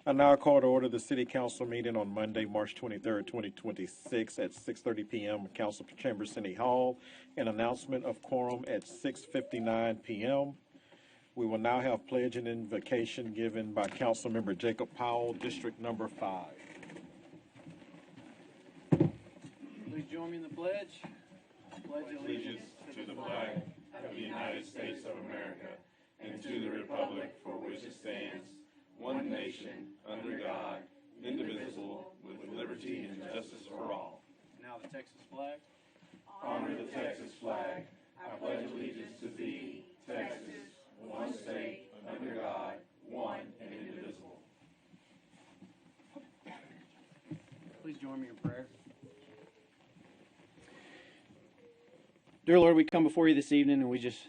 I now call to order the City Council meeting on Monday, March 23rd, 2026 at 6:30 p.m. in Council Chamber City Hall. An announcement of quorum at 6:59 p.m. We will now have pledge and invocation given by Councilmember Jacob Powell, District Number 5. Please join me in the pledge. Pledge Allegiance to the flag of the United States of America and to the republic for which it stands, one nation, under God, indivisible, with liberty and justice for all. Now the Texas flag. Honor the Texas flag. I pledge allegiance to thee, Texas, one state, under God, one and indivisible. Please join me in prayer. Dear Lord, we come before you this evening and we just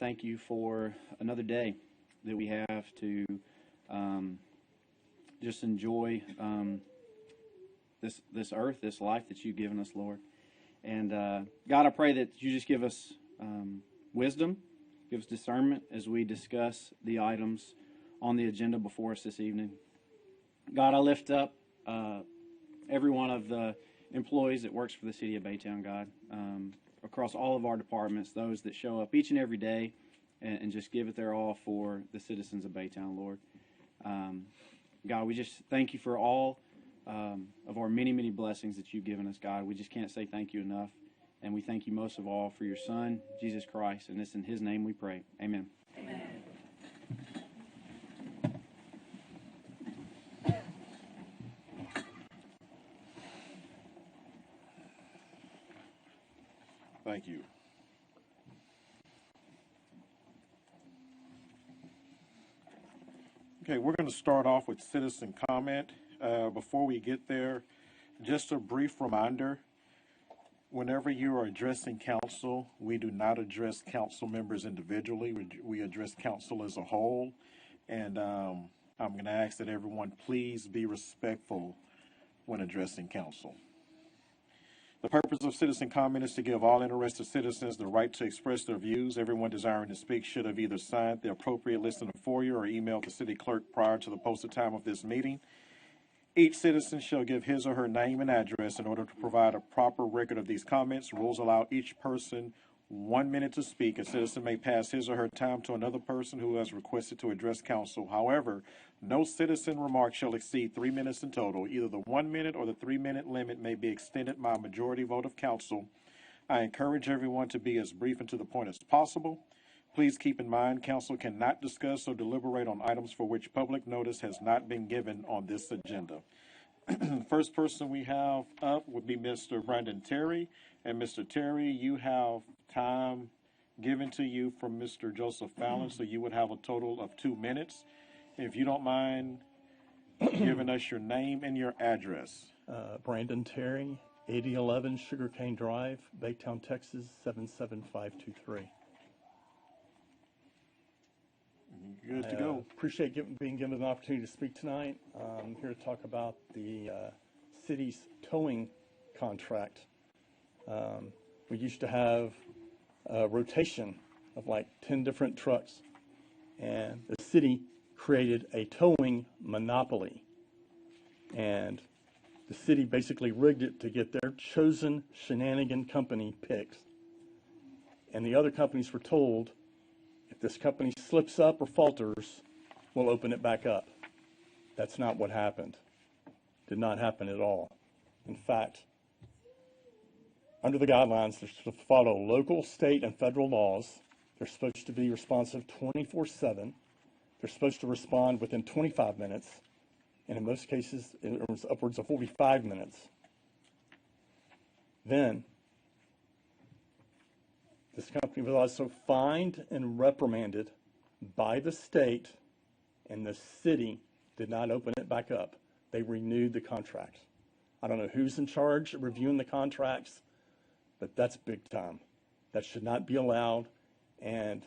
thank you for another day that we have to just enjoy this earth, this life that you've given us, Lord. And God, I pray that you just give us wisdom, give us discernment as we discuss the items on the agenda before us this evening. God, I lift up every one of the employees that works for the city of Baytown, God, across all of our departments, those that show up each and every day and just give it their all for the citizens of Baytown, Lord. God, we just thank you for all of our many, many blessings that you've given us, God. We just can't say thank you enough. And we thank you most of all for your Son, Jesus Christ. And it's in his name we pray. Amen. Amen. Thank you. Okay, we're going to start off with citizen comment. Before we get there, just a brief reminder. Whenever you are addressing council, we do not address council members individually. We address council as a whole. And I'm going to ask that everyone please be respectful when addressing council. The purpose of citizen comment is to give all interested citizens the right to express their views. Everyone desiring to speak should have either signed the appropriate list in the foyer or emailed the city clerk prior to the posted time of this meeting. Each citizen shall give his or her name and address in order to provide a proper record of these comments. Rules allow each person 1 minute to speak. A citizen may pass his or her time to another person who has requested to address council. However, no citizen remark shall exceed 3 minutes in total. Either the 1 minute or the 3 minute limit may be extended by a majority vote of council. I encourage everyone to be as brief and to the point as possible. Please keep in mind, council cannot discuss or deliberate on items for which public notice has not been given on this agenda. First person we have up would be Mr. Brandon Terry. And Mr. Terry, you have time given to you from Mr. Joseph Fallon, so you would have a total of 2 minutes. If you don't mind giving us your name and your address. Brandon Terry, 8011 Sugarcane Drive, Baytown, Texas, 77523. Good to go. Appreciate being given an opportunity to speak tonight. I'm here to talk about the city's towing contract. We used to have a rotation of like 10 different trucks, and the city created a towing monopoly. And the city basically rigged it to get their chosen shenanigan company picked. And the other companies were told, if this company slips up or falters, we'll open it back up. That's not what happened. Did not happen at all. In fact, under the guidelines, they're supposed to follow local, state, and federal laws. They're supposed to be responsive 24/7. They're supposed to respond within 25 minutes. And in most cases, it was upwards of 45 minutes. Then, this company was also fined and reprimanded by the state, and the city did not open it back up. They renewed the contract. I don't know who's in charge of reviewing the contracts, but that's big time. That should not be allowed. And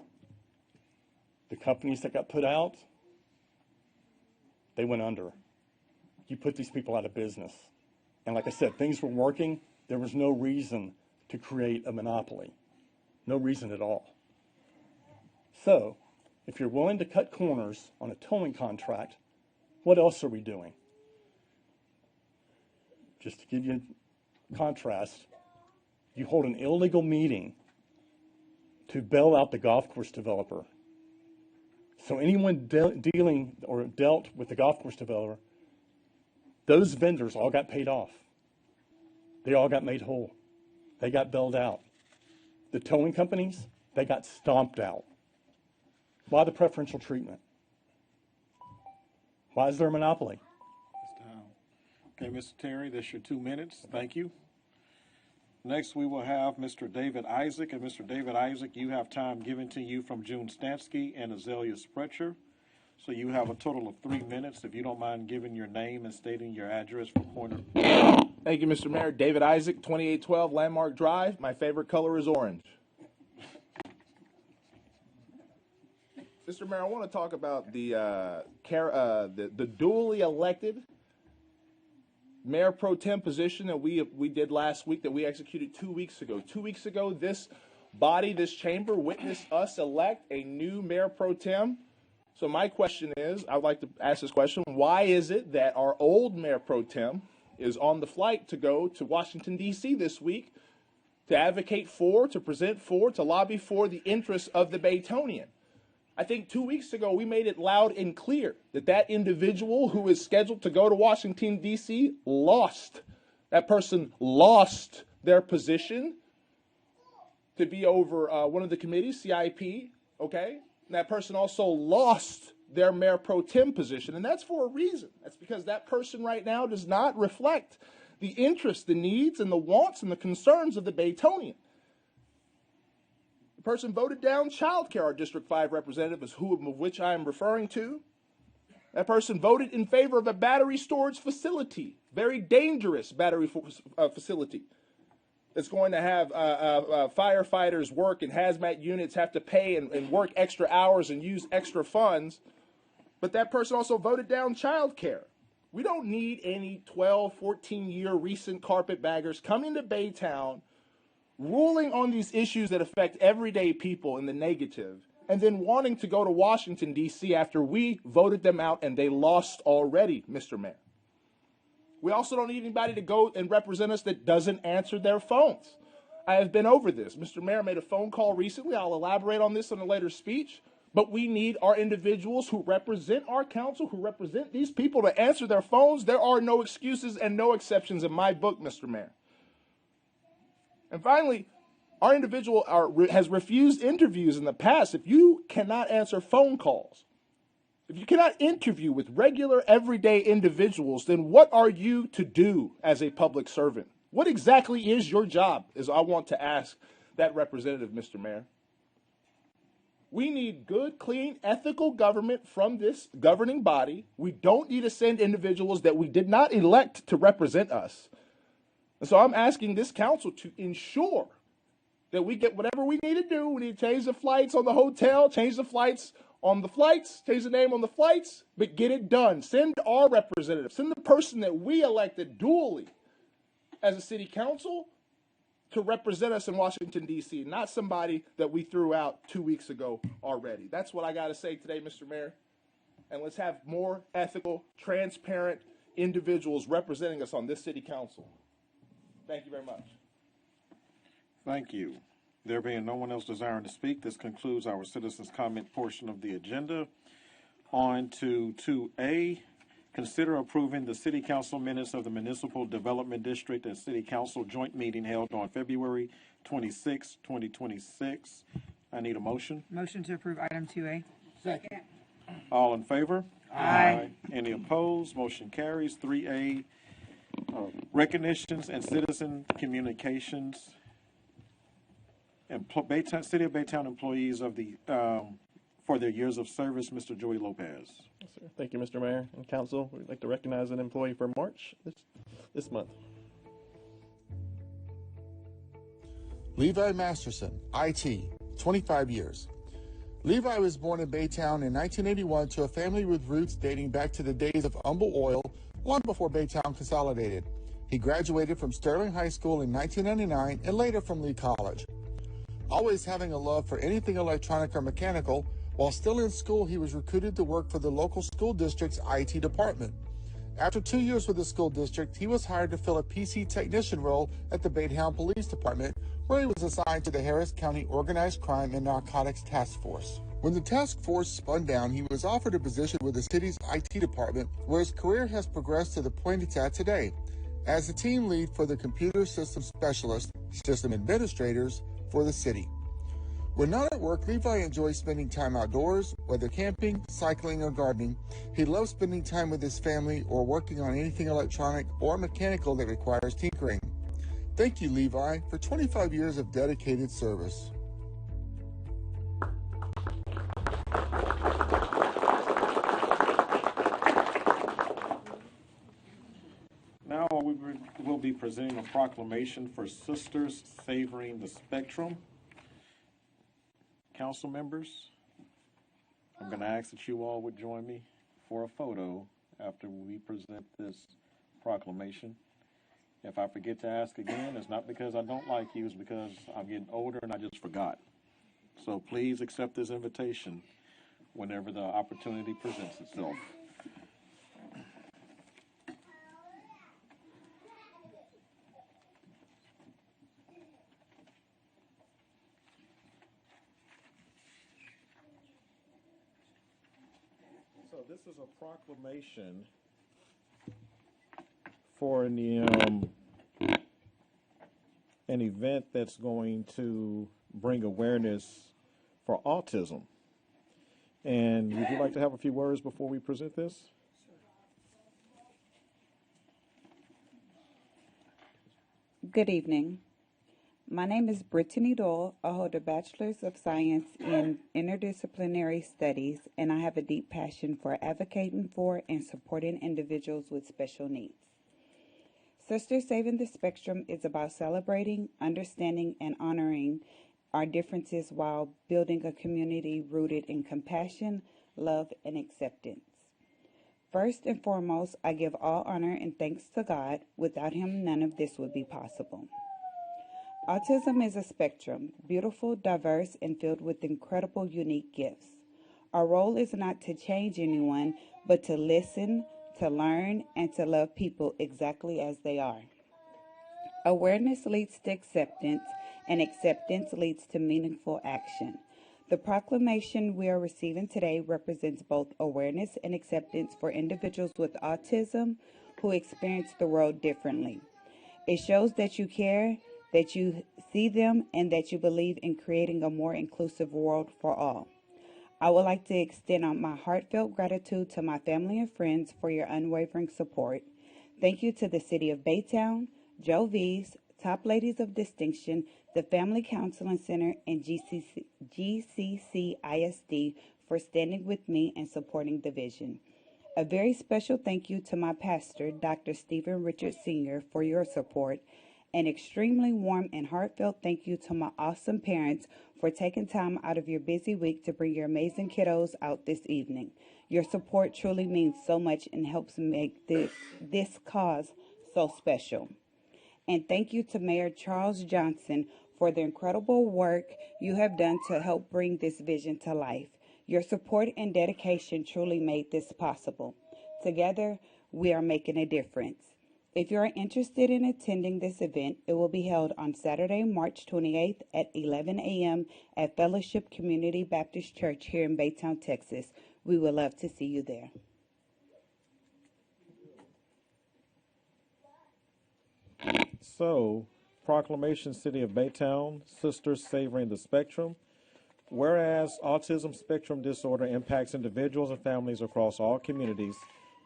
the companies that got put out, they went under. You put these people out of business. And like I said, things were working. There was no reason to create a monopoly. No reason at all. So, if you're willing to cut corners on a towing contract, What else are we doing? Just to give you a contrast, you hold an illegal meeting to bail out the golf course developer. So anyone dealing or dealt with the golf course developer, those vendors all got paid off. They all got made whole. They got bailed out. The towing companies, they got stomped out. Why the preferential treatment? Why is there a monopoly? Okay, Mr. Terry, that's your 2 minutes. Thank you. Next, we will have Mr. David Isaac. And Mr. David Isaac, you have time given to you from June Stansky and Azalea Sprecher. So you have a total of 3 minutes. If you don't mind giving your name and stating your address for pointer. Thank you, Mr. Mayor. David Isaac, 2812 Landmark Drive. My favorite color is orange. Mr. Mayor, I want to talk about the duly elected Mayor Pro Tem position that we did last week, that we executed 2 weeks ago. 2 weeks ago, this body, this chamber, witnessed us elect a new Mayor Pro Tem. So my question is, I would like to ask this question: why is it that our old Mayor Pro Tem is on the flight to go to Washington, D.C. this week to advocate for, to present for, to lobby for the interests of the Baytonian? I think 2 weeks ago we made it loud and clear that that individual who is scheduled to go to Washington, D.C. lost. That person lost their position to be over one of the committees, CIP, okay? And that person also lost their Mayor Pro Tem position, and that's for a reason. That's because that person right now does not reflect the interests, the needs, and the wants and the concerns of the Baytonian. Person voted down child care, our District 5 representative is of which I am referring to. That person voted in favor of a battery storage facility, very dangerous battery facility. It's going to have firefighters work and hazmat units have to pay and work extra hours and use extra funds. But that person also voted down child care. We don't need any 12, 14-year recent carpetbaggers coming to Baytown, ruling on these issues that affect everyday people in the negative, and then wanting to go to Washington, D.C. after we voted them out and they lost already, Mr. Mayor. We also don't need anybody to go and represent us that doesn't answer their phones. I have been over this. Mr. Mayor made a phone call recently. I'll elaborate on this in a later speech. But we need our individuals who represent our council, who represent these people, to answer their phones. There are no excuses and no exceptions in my book, Mr. Mayor. And finally, our individual has refused interviews in the past. If you cannot answer phone calls, if you cannot interview with regular, everyday individuals, then what are you to do as a public servant? What exactly is your job, is I want to ask that representative, Mr. Mayor. We need good, clean, ethical government from this governing body. We don't need to send individuals that we did not elect to represent us. And so I'm asking this council to ensure that we get whatever we need to do. We need to change the flights on the hotel, change the flights on the flights, change the name on the flights, but get it done. Send our representative, send the person that we elected duly as a city council to represent us in Washington, D.C., not somebody that we threw out 2 weeks ago already. That's what I got to say today, Mr. Mayor. And let's have more ethical, transparent individuals representing us on this city council. Thank you very much. Thank you. There being no one else desiring to speak, this concludes our citizens' comment portion of the agenda. On to 2A, consider approving the city council minutes of the Municipal Development District and City Council joint meeting held on February 26, 2026. I need a motion. Motion to approve item 2A. Second. All in favor? Aye. Any opposed? Motion carries. 3A, recognitions and citizen communications. City of Baytown employees of the for their years of service, Mr. Joey Lopez. Yes, sir. Thank you, Mr. Mayor and Council. We'd like to recognize an employee for March this month. Levi Masterson, IT, 25 years. Levi was born in Baytown in 1981 to a family with roots dating back to the days of Humble Oil, long before Baytown consolidated. He graduated from Sterling High School in 1999 and later from Lee College. Always having a love for anything electronic or mechanical, While still in school, he was recruited to work for the local school district's IT department. After 2 years with the school district, he was hired to fill a PC technician role at the Baytown Police Department, where he was assigned to the Harris County Organized Crime and Narcotics Task Force. When the task force spun down, he was offered a position with the city's IT department, where his career has progressed to the point it's at today, as the team lead for the computer system specialist, system administrators for the city. When not at work, Levi enjoys spending time outdoors, whether camping, cycling, or gardening. He loves spending time with his family or working on anything electronic or mechanical that requires tinkering. Thank you, Levi, for 25 years of dedicated service. Now we'll be presenting a proclamation for Sisters Savoring the Spectrum. Council members, I'm going to ask that you all would join me for a photo after we present this proclamation. If I forget to ask again, it's not because I don't like you, it's because I'm getting older and I just forgot. So please accept this invitation whenever the opportunity presents itself. So this is a proclamation for an event that's going to bring awareness for autism. And would you like to have a few words before we present this? Good evening. My name is Brittany Doyle. I hold a Bachelor's of Science in Interdisciplinary Studies, and I have a deep passion for advocating for and supporting individuals with special needs. Sisters Saving the Spectrum is about celebrating, understanding, and honoring our differences while building a community rooted in compassion, love, and acceptance. First and foremost, I give all honor and thanks to God. Without Him, none of this would be possible. Autism is a spectrum, beautiful, diverse, and filled with incredible, unique gifts. Our role is not to change anyone, but to listen, to learn, and to love people exactly as they are. Awareness leads to acceptance, and acceptance leads to meaningful action. The proclamation we are receiving today represents both awareness and acceptance for individuals with autism who experience the world differently. It shows that you care, that you see them, and that you believe in creating a more inclusive world for all. I would like to extend my heartfelt gratitude to my family and friends for your unwavering support. Thank you to the City of Baytown, Joe V's, Top Ladies of Distinction, the Family Counseling Center, and GCC ISD for standing with me and supporting the vision. A very special thank you to my pastor, Dr. Stephen Richard Sr., for your support. An extremely warm and heartfelt thank you to my awesome parents for taking time out of your busy week to bring your amazing kiddos out this evening. Your support truly means so much and helps make this cause so special. And thank you to Mayor Charles Johnson for the incredible work you have done to help bring this vision to life. Your support and dedication truly made this possible. Together, we are making a difference. If you are interested in attending this event, it will be held on Saturday, March 28th at 11 a.m. at Fellowship Community Baptist Church here in Baytown, Texas. We would love to see you there. So, proclamation, City of Baytown, Sisters Savoring the Spectrum. Whereas autism spectrum disorder impacts individuals and families across all communities,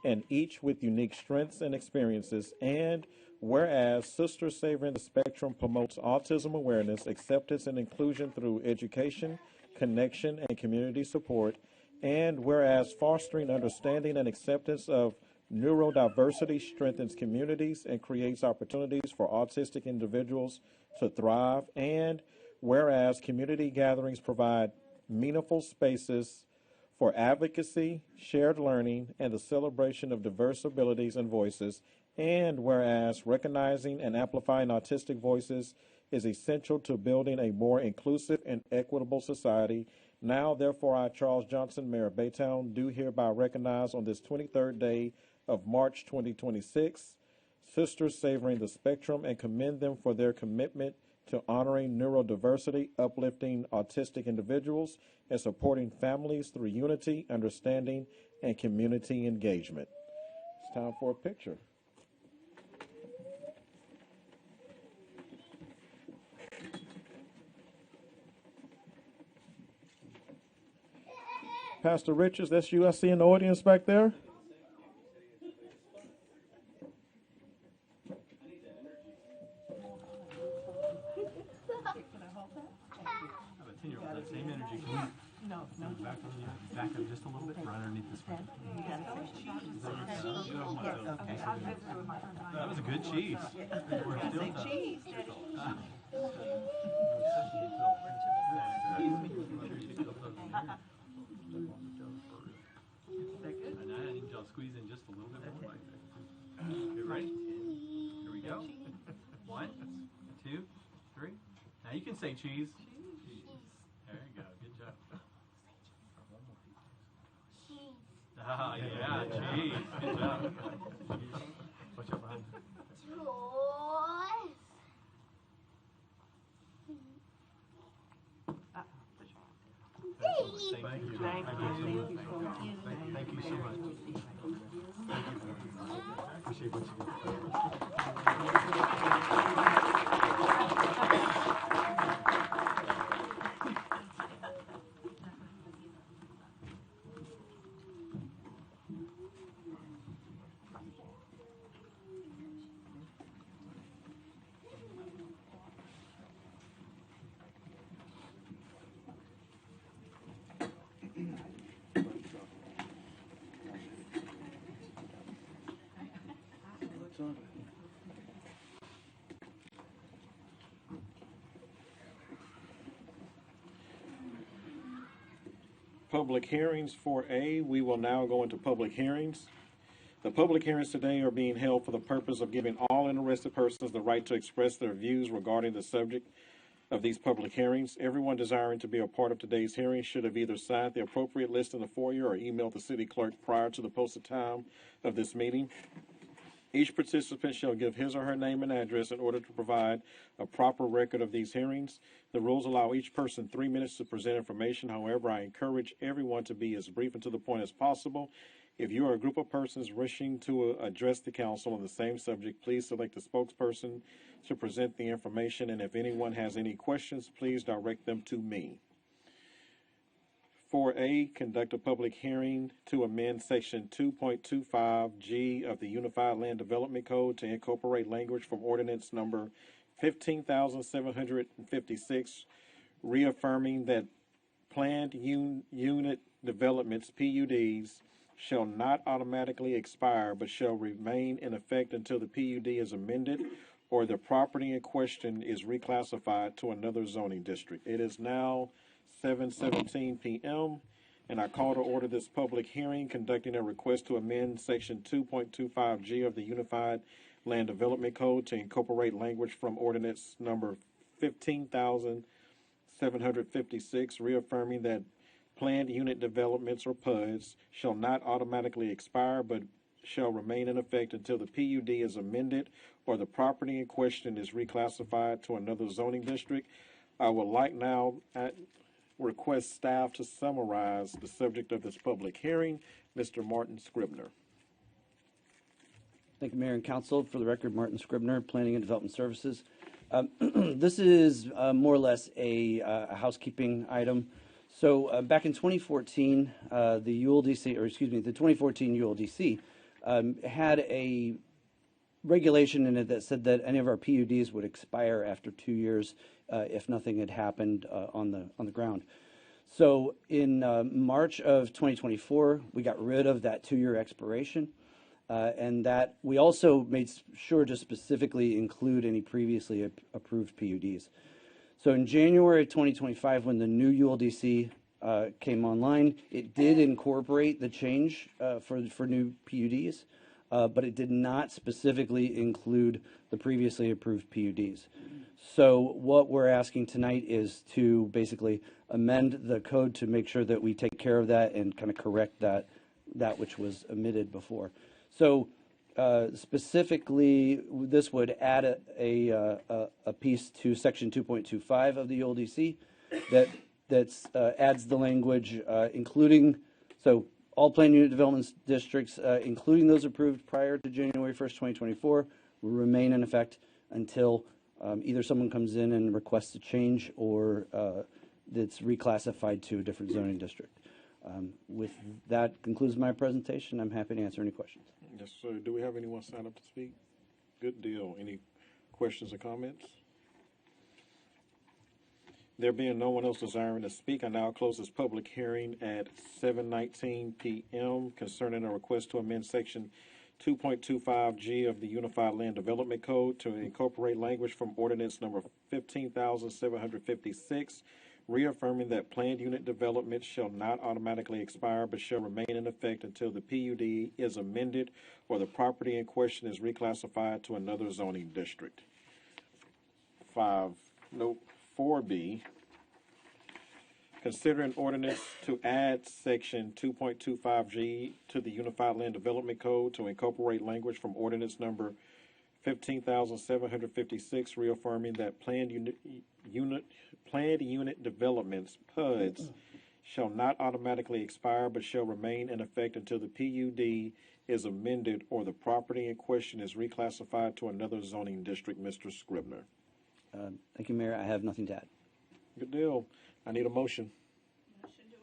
and each with unique strengths and experiences, and whereas Sisters Savoring the Spectrum promotes autism awareness, acceptance, and inclusion through education, connection, and community support, and whereas fostering understanding and acceptance of neurodiversity strengthens communities and creates opportunities for autistic individuals to thrive, and whereas community gatherings provide meaningful spaces for advocacy, shared learning, and the celebration of diverse abilities and voices, and whereas recognizing and amplifying autistic voices is essential to building a more inclusive and equitable society, Now, therefore, I, Charles Johnson, Mayor of Baytown, do hereby recognize on this 23rd day of March 2026, Sisters Savoring the Spectrum and commend them for their commitment to honoring neurodiversity, uplifting autistic individuals, and supporting families through unity, understanding, and community engagement. It's time for a picture. Pastor Richards, that's you I see in the audience back there. Back up just a little bit, right underneath this one. That was a good cheese. Cheese. And I need y'all to squeeze in just a little bit more right there. Okay, ready? Here we go. 1, 2, 3. Now you can say cheese. There you go. Good job. Ah, yeah, cheese. Good job. Watch out behind you. Thank you. Thank you so much. Thank you. I appreciate what you Public hearings 4A, we will now go into public hearings. The public hearings today are being held for the purpose of giving all interested persons the right to express their views regarding the subject of these public hearings. Everyone desiring to be a part of today's hearing should have either signed the appropriate list in the foyer or emailed the city clerk prior to the posted time of this meeting. Each participant shall give his or her name and address in order to provide a proper record of these hearings. The rules allow each person 3 minutes to present information. However, I encourage everyone to be as brief and to the point as possible. If you are a group of persons wishing to address the council on the same subject, please select a spokesperson to present the information. And if anyone has any questions, please direct them to me. 4A, conduct a public hearing to amend Section 2.25G of the Unified Land Development Code to incorporate language from Ordinance Number 15,756, reaffirming that planned unit developments, PUDs, shall not automatically expire but shall remain in effect until the PUD is amended or the property in question is reclassified to another zoning district. It is now 7:17 p.m. and I call to order this public hearing conducting a request to amend Section 2.25G of the Unified Land Development Code to incorporate language from Ordinance Number 15,756, reaffirming that planned unit developments or PUDs shall not automatically expire but shall remain in effect until the PUD is amended or the property in question is reclassified to another zoning district. I would like now request staff to summarize the subject of this public hearing. Mr. Martin Scribner. Thank you, Mayor and Council. For the record, Martin Scribner, Planning and Development Services. This is more or less a housekeeping item. So back in 2014, the 2014 ULDC had a regulation in it that said that any of our PUDs would expire after 2 years if nothing had happened on the ground. So in March of 2024, we got rid of that 2-year expiration, and that we also made sure to specifically include any previously approved PUDs. So in January of 2025, when the new ULDC came online, it did incorporate the change for new PUDs. but it did not specifically include the previously approved PUDs. So what we're asking tonight is to basically amend the code to make sure that we take care of that and kind of correct that which was omitted before. So specifically, this would add a piece to section 2.25 of the ULDC that adds the language including, so all planned unit development districts, including those approved prior to January 1st, 2024, will remain in effect until either someone comes in and requests a change or it's reclassified to a different zoning district. With that concludes my presentation. I'm happy to answer any questions. Yes, sir. Do we have anyone sign up to speak? Good deal. Any questions or comments? There being no one else desiring to speak, I now close this public hearing at 7:19 p.m. concerning a request to amend section 2.25G of the Unified Land Development Code to incorporate language from ordinance number 15,756, reaffirming that planned unit development shall not automatically expire but shall remain in effect until the PUD is amended or the property in question is reclassified to another zoning district. 4B, consider an ordinance to add section 2.25G to the Unified Land Development Code to incorporate language from ordinance number 15,756, reaffirming that planned unit developments, PUDs, shall not automatically expire but shall remain in effect until the PUD is amended or the property in question is reclassified to another zoning district. Mr. Scribner. Thank you, Mayor. I have nothing to add. Good deal. I need a motion. Motion to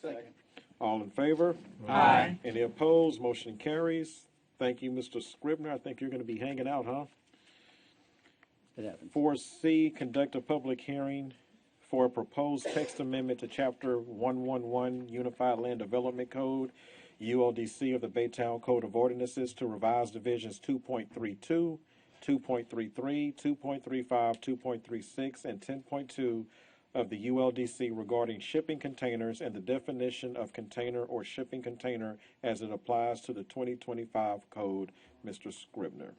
approve. Second. All in favor? Aye. Any opposed? Motion carries. Thank you, Mr. Scribner. I think you're going to be hanging out, huh? It happens. 4C, conduct a public hearing for a proposed text amendment to Chapter 111 Unified Land Development Code, ULDC of the Baytown Code of Ordinances to revise divisions 2.32, 2.33, 2.35, 2.36, and 10.2 of the ULDC regarding shipping containers and the definition of container or shipping container as it applies to the 2025 code. Mr. Scribner.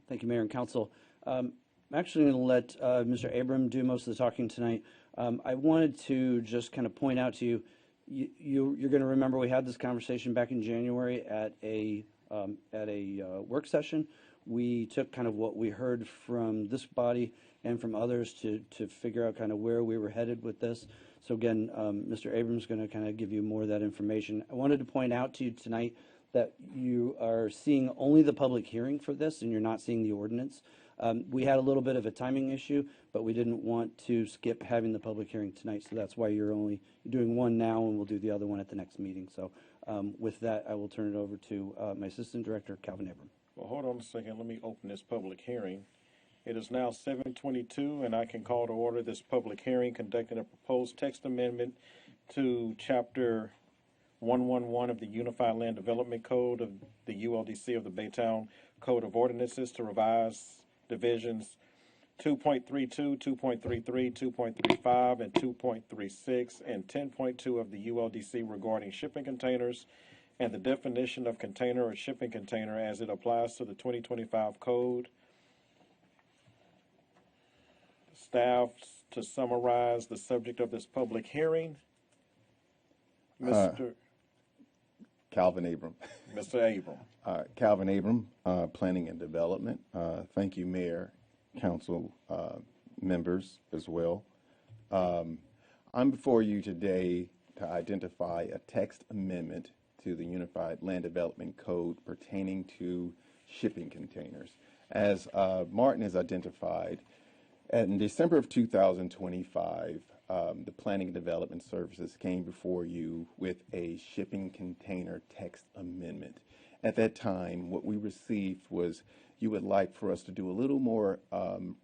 Thank you, Mayor and Council. I'm actually going to let Mr. Abram do most of the talking tonight. I wanted to just kind of point out to you, you're going to remember we had this conversation back in January at a work session. We took kind of what we heard from this body and from others to figure out kind of where we were headed with this. So again, Mr. Abrams is going to kind of give you more of that information. I wanted to point out to you tonight that you are seeing only the public hearing for this and you're not seeing the ordinance. We had a little bit of a timing issue, but we didn't want to skip having the public hearing tonight. So that's why you're only doing one now and we'll do the other one at the next meeting. So with that, I will turn it over to my Assistant Director, Calvin Abram. Well, hold on a second. Let me open this public hearing. It is now 7:22, and I can call to order this public hearing conducting a proposed text amendment to Chapter 111 of the Unified Land Development Code of the ULDC of the Baytown Code of Ordinances to revise divisions 2.32, 2.33, 2.35, and 2.36, and 10.2 of the ULDC regarding shipping containers and the definition of container or shipping container as it applies to the 2025 code. Staff to summarize the subject of this public hearing. Mr. Calvin Abram. Mr. Abram. Calvin Abram, Planning and Development. Thank you, Mayor, Council members as well. I'm before you today to identify a text amendment to the Unified Land Development Code pertaining to shipping containers. As Martin has identified, in December of 2025, the Planning and Development Services came before you with a shipping container text amendment. At that time, what we received was you would like for us to do a little more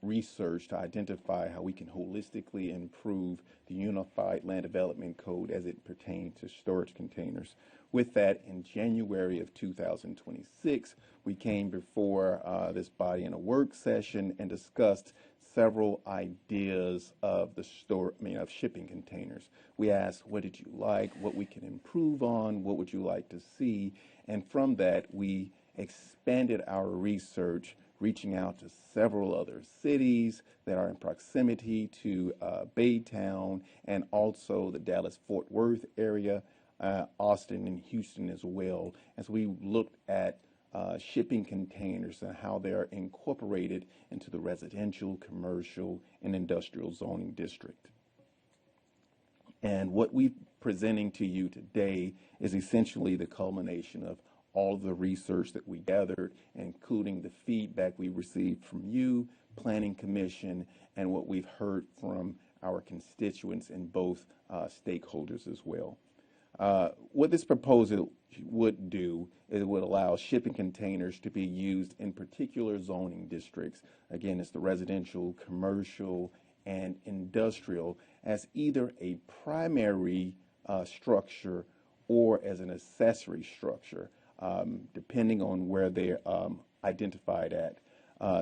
research to identify how we can holistically improve the Unified Land Development Code as it pertains to storage containers. With that, in January of 2026, we came before this body in a work session and discussed several ideas of of shipping containers. We asked, what did you like? What we can improve on? What would you like to see? And from that, that we expanded our research, reaching out to several other cities that are in proximity to Baytown, and also the Dallas-Fort Worth area, Austin and Houston as well, as we looked at shipping containers and how they are incorporated into the residential, commercial, and industrial zoning district. And what we're presenting to you today is essentially the culmination of all of the research that we gathered, including the feedback we received from you, Planning Commission, and what we've heard from our constituents and both stakeholders as well. What this proposal would do is it would allow shipping containers to be used in particular zoning districts. Again, it's the residential, commercial, and industrial as either a primary structure or as an accessory structure, depending on where they're identified at.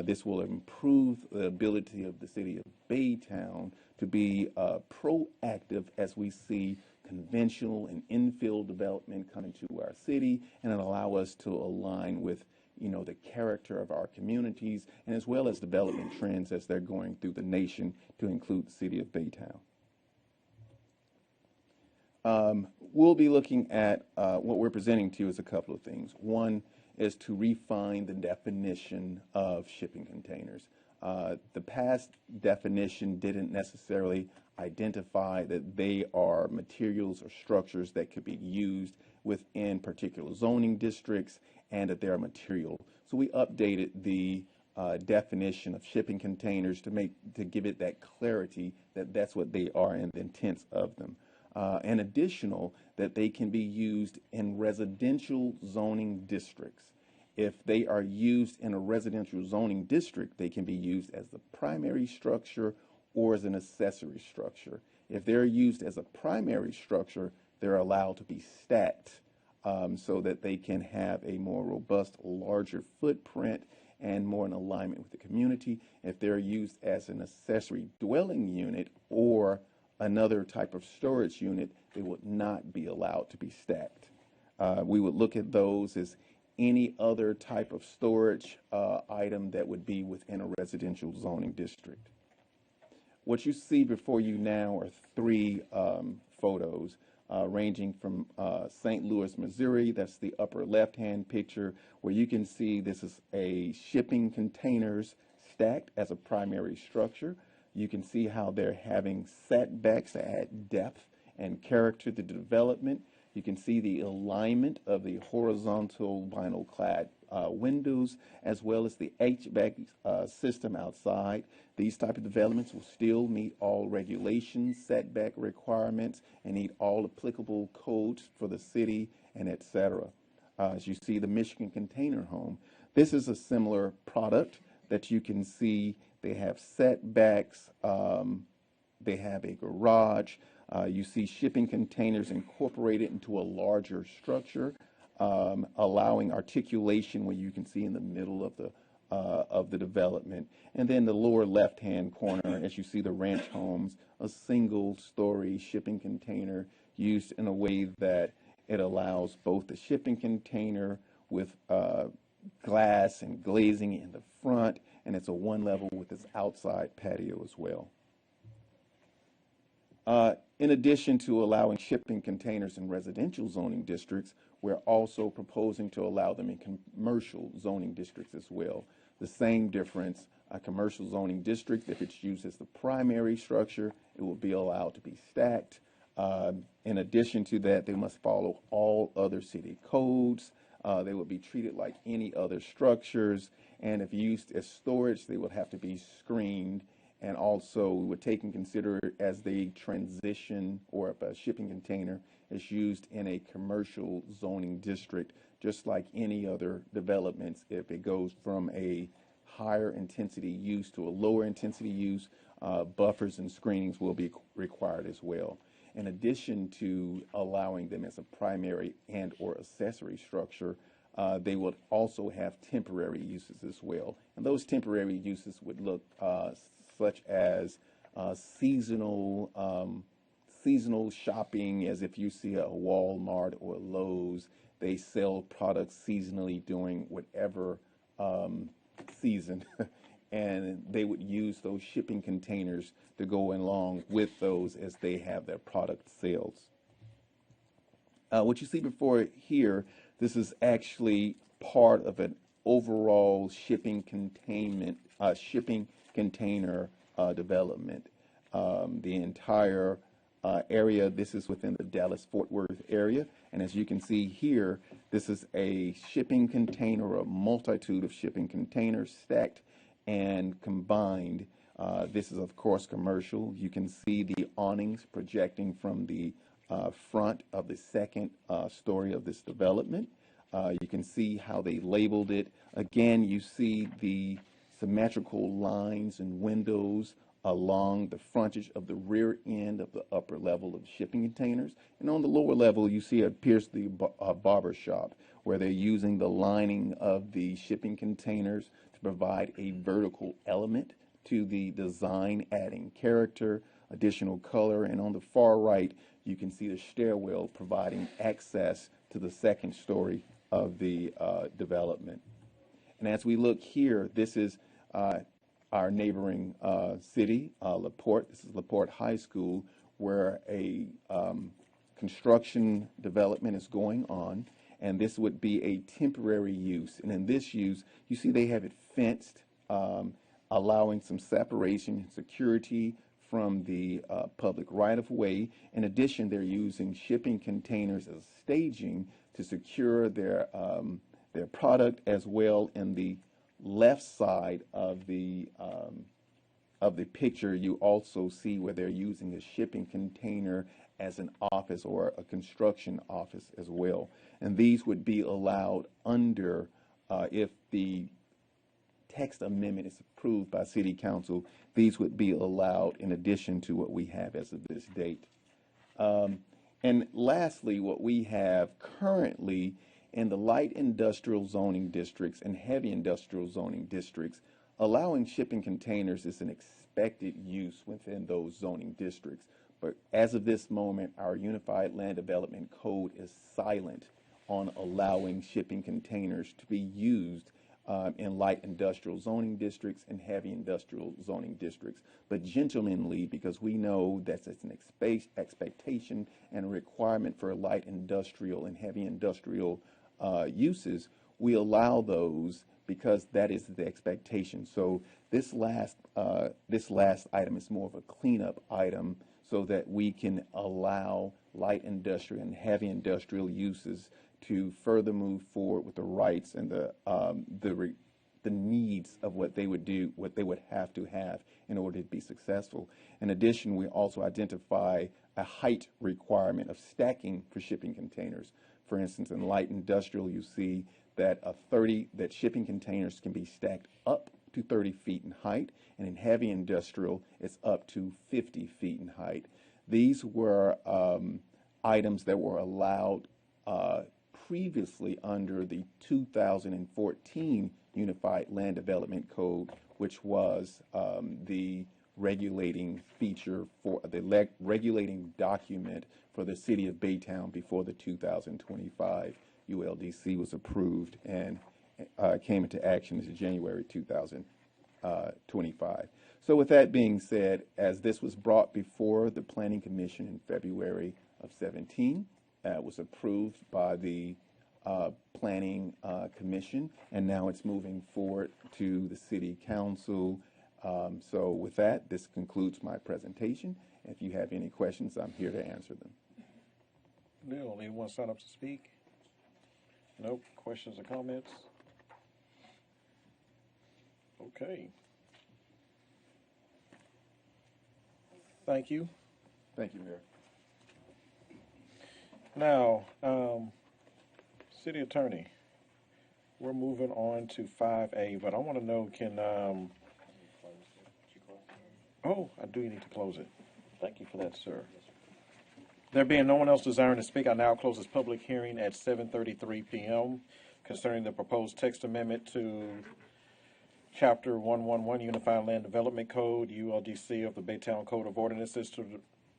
This will improve the ability of the city of Baytown to be proactive as we see conventional and infill development coming to our city, and it allow us to align with the character of our communities, and as well as development trends as they're going through the nation to include the city of Baytown. We'll be looking at what we're presenting to you is a couple of things. One is to refine the definition of shipping containers. The past definition didn't necessarily identify that they are materials or structures that could be used within particular zoning districts and that they're material. So we updated the definition of shipping containers to give it that clarity that that's what they are and the intents of them. And additional, that they can be used in residential zoning districts. If they are used in a residential zoning district, they can be used as the primary structure or as an accessory structure. If they're used as a primary structure, they're allowed to be stacked so that they can have a more robust, larger footprint and more in alignment with the community. If they're used as an accessory dwelling unit or another type of storage unit, they would not be allowed to be stacked. We would look at those as any other type of storage item that would be within a residential zoning district. What you see before you now are three photos ranging from St. Louis, Missouri. That's the upper left-hand picture where you can see this is a shipping containers stacked as a primary structure. You can see how they're having setbacks to add depth and character to the development. You can see the alignment of the horizontal vinyl clad windows as well as the HVAC system outside. These type of developments will still meet all regulations, setback requirements, and meet all applicable codes for the city and etc. As you see the Michigan Container Home, this is a similar product that you can see. They have setbacks, they have a garage. You see shipping containers incorporated into a larger structure, allowing articulation where you can see in the middle of the development. And then the lower left-hand corner, as you see the ranch homes, a single-story shipping container used in a way that it allows both the shipping container with glass and glazing in the front, and it's a one level with its outside patio as well. In addition to allowing shipping containers in residential zoning districts, we're also proposing to allow them in commercial zoning districts as well. The same difference, a commercial zoning district, if it's used as the primary structure, it will be allowed to be stacked. In addition to that, they must follow all other city codes. They will be treated like any other structures, and if used as storage, they would have to be screened. And also, we would take and consider as they transition, or if a shipping container is used in a commercial zoning district, just like any other developments, if it goes from a higher intensity use to a lower intensity use, buffers and screenings will be required as well. In addition to allowing them as a primary and or accessory structure, they would also have temporary uses as well. And those temporary uses would look such as seasonal seasonal shopping, as if you see a Walmart or a Lowe's, they sell products seasonally during whatever season, and they would use those shipping containers to go along with those as they have their product sales. What you see before here, this is actually part of an overall shipping container development. The entire area, this is within the Dallas-Fort Worth area, and as you can see here, this is a shipping container, a multitude of shipping containers stacked and combined. This is, of course, commercial. You can see the awnings projecting from the front of the second story of this development. You can see how they labeled it. Again, you see the symmetrical lines and windows along the frontage of the rear end of the upper level of shipping containers. And on the lower level, you see it appears to be a barber shop, where they're using the lining of the shipping containers to provide a vertical element to the design, adding character, additional color. And on the far right, you can see the stairwell providing access to the second story of the development. And as we look here, this is our neighboring city, LaPorte. This is LaPorte High School, where a construction development is going on, and this would be a temporary use. And in this use, you see they have it fenced, allowing some separation and security from the public right-of-way. In addition, they're using shipping containers as staging to secure their product, as well. In the left side of the picture, you also see where they're using a shipping container as an office or a construction office as well. And these would be allowed under, if the text amendment is approved by City Council, these would be allowed in addition to what we have as of this date. And lastly, what we have currently in the light industrial zoning districts and heavy industrial zoning districts, allowing shipping containers is an expected use within those zoning districts. But as of this moment, our Unified Land Development Code is silent on allowing shipping containers to be used in light industrial zoning districts and heavy industrial zoning districts. But gentlemanly, because we know that's an expectation and a requirement for light industrial and heavy industrial uses, we allow those because that is the expectation. So this last item is more of a cleanup item, so that we can allow light industrial and heavy industrial uses to further move forward with the rights and the needs of what they would do, what they would have to have in order to be successful. In addition, we also identify a height requirement of stacking for shipping containers. For instance, in light industrial, you see that that shipping containers can be stacked up to 30 feet in height, and in heavy industrial, it's up to 50 feet in height. These were items that were allowed previously under the 2014 Unified Land Development Code, which was the regulating feature for the regulating document for the city of Baytown before the 2025 ULDC was approved and came into action in January 2025. So with that being said, as this was brought before the Planning Commission in February of 17, was approved by the Planning Commission, and now it's moving forward to the City Council. So with that, this concludes my presentation. If you have any questions, I'm here to answer them. Neil, anyone sign up to speak? Nope. Questions or comments? Okay. Thank you. Thank you, Mayor. Now, City Attorney, we're moving on to 5A, but I want to know, oh, I do need to close it. Thank you for that, sir. There being no one else desiring to speak, I now close this public hearing at 7:33 p.m. concerning the proposed text amendment to Chapter 111 Unified Land Development Code, ULDC of the Baytown Code of Ordinances to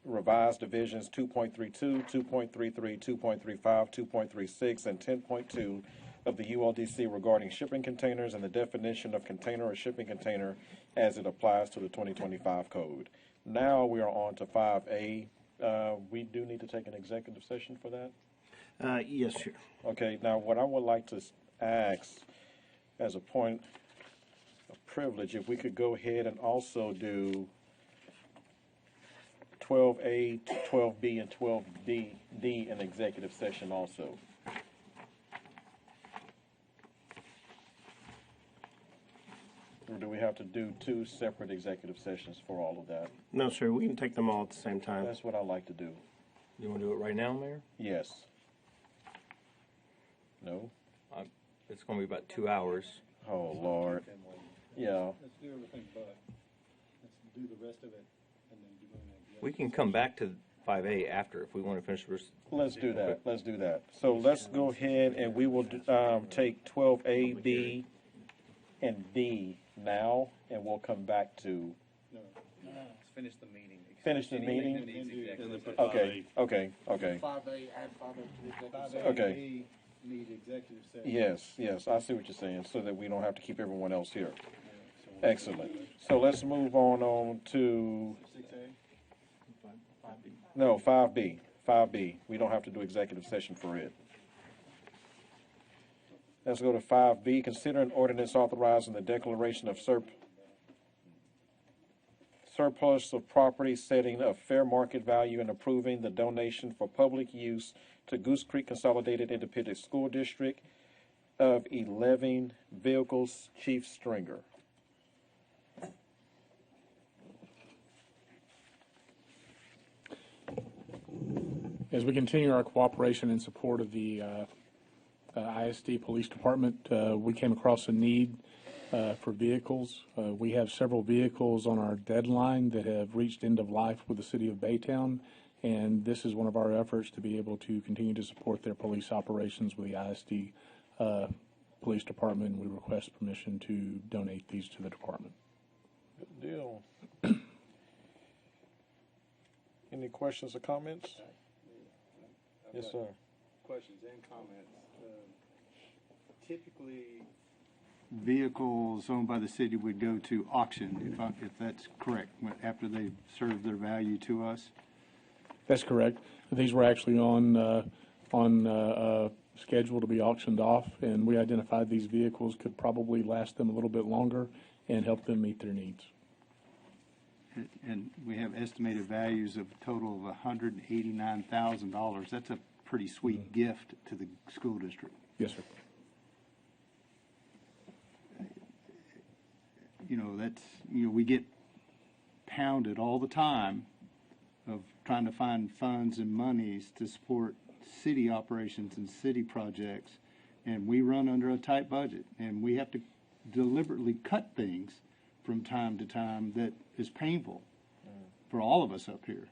revised divisions 2.32, 2.33, 2.35, 2.36, and 10.2 of the ULDC regarding shipping containers and the definition of container or shipping container as it applies to the 2025 code. Now we are on to 5A. We do need to take an executive session for that? Yes, sir. Okay, now what I would like to ask as a point of privilege, if we could go ahead and also do 12A, 12B, and 12D in executive session also. Or do we have to do two separate executive sessions for all of that? No, sir, we can take them all at the same time. That's what I like to do. You want to do it right now, Mayor? Yes. No? It's going to be about 2 hours. Oh, Lord. Yeah. Let's do everything but. Let's do the rest of it and then do it. We can come back to 5A after if we want to finish. Let's do that. Let's do that. So let's go ahead and we will take 12A, B, and D now, and we'll come back to. No, let's finish the meeting. Finish the meeting? Okay. 5A, add 5A to the executive session. Okay. Need executive session. Yes, I see what you're saying, so that we don't have to keep everyone else here. Excellent. So let's move on to 6A? 5B. No, 5B. 5B. We don't have to do executive session for it. Let's go to 5B. Consider an ordinance authorizing the declaration of surplus of property, setting a fair market value, and approving the donation for public use to Goose Creek Consolidated Independent School District of 11 vehicles. Chief Stringer. As we continue our cooperation and support of the ISD Police Department, we came across a need for vehicles. We have several vehicles on our deadline that have reached end of life with the city of Baytown, and this is one of our efforts to be able to continue to support their police operations with the ISD Police Department. We request permission to donate these to the department. Good deal. Any questions or comments? Yes, sir. Questions and comments. Typically, Vehicles owned by the city would go to auction, if that's correct, after they serve their value to us. That's correct. These were actually on schedule to be auctioned off, and we identified these vehicles could probably last them a little bit longer and help them meet their needs. And we have estimated values of a total of $189,000. That's a pretty sweet gift to the school district. Yes, sir. We get pounded all the time of trying to find funds and monies to support city operations and city projects, and we run under a tight budget, and we have to deliberately cut things from time to time that is painful for all of us up here.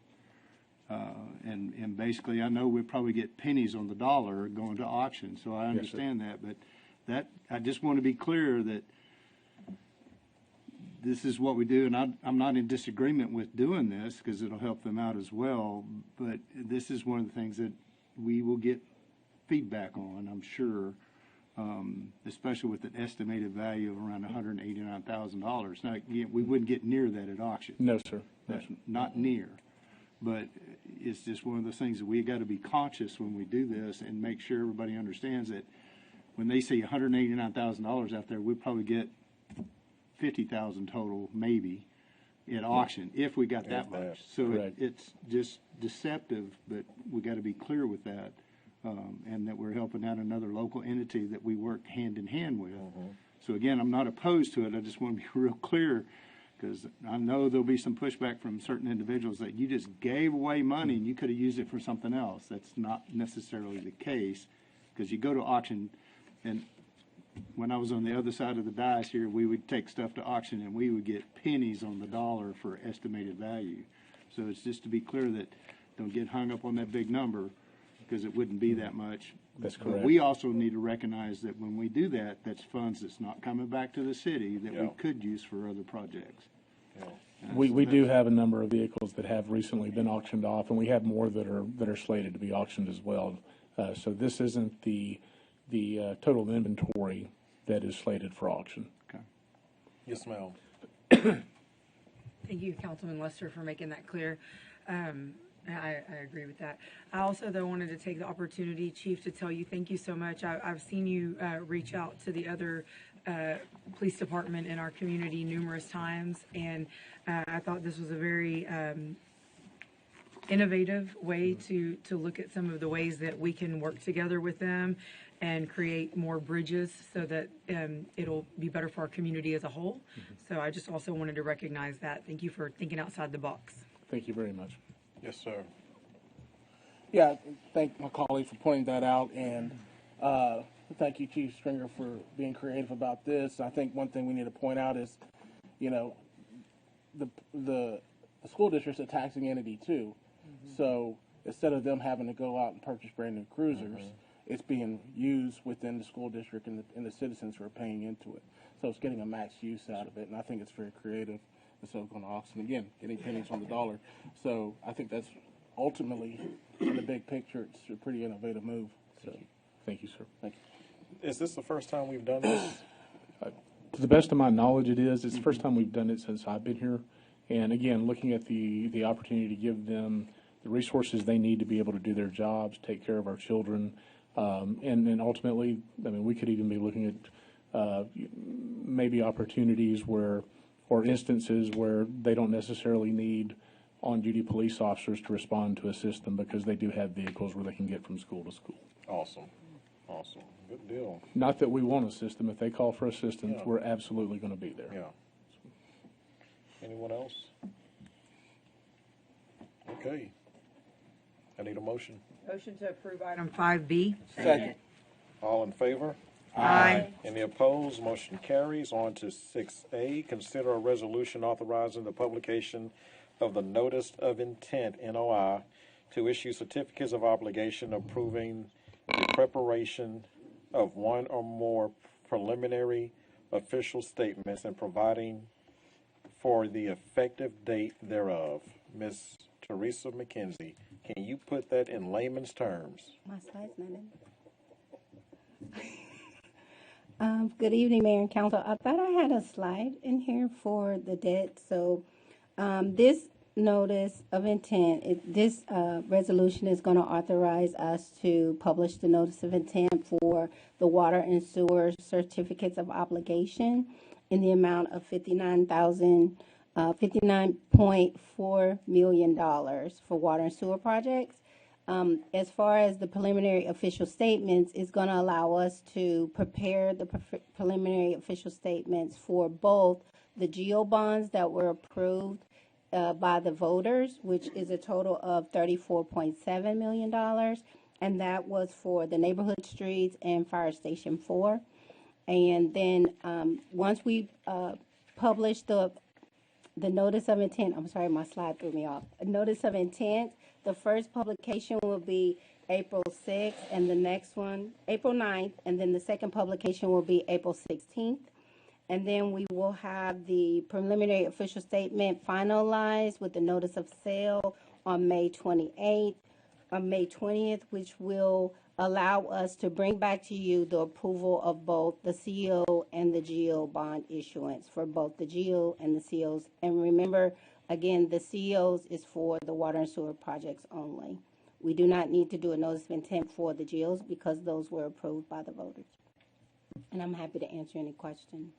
And basically, I know we probably get pennies on the dollar going to auction, so I understand that, but I just want to be clear that this is what we do, and I'm not in disagreement with doing this because it'll help them out as well, but this is one of the things that we will get feedback on, I'm sure, especially with an estimated value of around $189,000. Now, again, we wouldn't get near that at auction. No, sir. That's not near. But it's just one of those things that we got to be conscious when we do this and make sure everybody understands that when they see $189,000 out there, we'll probably get $50,000 total, maybe, at auction, if we got that much. So it's just deceptive, but we got to be clear with that, and that we're helping out another local entity that we work hand in hand with. So again, I'm not opposed to it. I just want to be real clear, because I know there'll be some pushback from certain individuals that you just gave away money and you could have used it for something else. That's not necessarily the case, because you go to auction, and when I was on the other side of the dais here, we would take stuff to auction and we would get pennies on the dollar for estimated value. So it's just to be clear that don't get hung up on that big number, because it wouldn't be that much. That's correct. But we also need to recognize that when we do that, that's funds that's not coming back to the city that we could use for other projects. We do have a number of vehicles that have recently been auctioned off, and we have more that are slated to be auctioned as well. So this isn't the total inventory that is slated for auction. Yes, ma'am. Thank you, Councilman Lester, for making that clear. I agree with that. I also, though, wanted to take the opportunity, Chief, to tell you thank you so much. I've seen you reach out to the other police department in our community numerous times, and I thought this was a very innovative way to look at some of the ways that we can work together with them and create more bridges so that it'll be better for our community as a whole. So I just also wanted to recognize that. Thank you for thinking outside the box. Thank you very much. Yes, sir. Yeah, thank my colleague for pointing that out, and thank you, Chief Stringer, for being creative about this. I think one thing we need to point out is, you know, the school district's a taxing entity too. So instead of them having to go out and purchase brand new cruisers, it's being used within the school district and the citizens who are paying into it. So it's getting a max use out of it, and I think it's very creative. And so going to auction again, getting pennies on the dollar. So I think that's ultimately, in the big picture, it's a pretty innovative move. So thank you, sir. Thank you. Is this the first time we've done this? To the best of my knowledge, it is. It's the first time we've done it since I've been here. And again, looking at the opportunity to give them the resources they need to be able to do their jobs, take care of our children, and then ultimately, I mean, we could even be looking at maybe opportunities where, or instances where they don't necessarily need on-duty police officers to respond to assist them because they do have vehicles where they can get from school to school. Awesome. Awesome. Good deal. Not that we won't assist them. If they call for assistance, Yeah. we're absolutely going to be there. Yeah. Anyone else? Okay. I need a motion. Motion to approve item 5B. Second. All in favor? Aye. Any opposed? Motion carries. On to 6A, consider a resolution authorizing the publication of the Notice of Intent, NOI, to issue certificates of obligation approving the preparation of one or more preliminary official statements and providing for the effective date thereof. Ms. Teresa McKenzie, can you put that in layman's terms? My slide's not in. Good evening, Mayor and Council. I thought I had a slide in here for the debt. So this notice of intent, this resolution is going to authorize us to publish the notice of intent for the water and sewer certificates of obligation in the amount of $59.4 million for water and sewer projects. As far as the preliminary official statements, it's going to allow us to prepare the preliminary official statements for both the GEO bonds that were approved by the voters, which is a total of $34.7 million, and that was for the neighborhood streets and Fire Station 4. And then once we publish the notice of intent, I'm sorry, my slide threw me off. A notice of intent, the first publication will be April 6th, and the next one, April 9th, and then the second publication will be April 16th. And then we will have the preliminary official statement finalized with the notice of sale on May 28th, on May 20th, which will allow us to bring back to you the approval of both the CO and the GO bond issuance for both the GO and the COs. And remember, again, the COs is for the water and sewer projects only. We do not need to do a notice of intent for the GOs because those were approved by the voters. And I'm happy to answer any questions.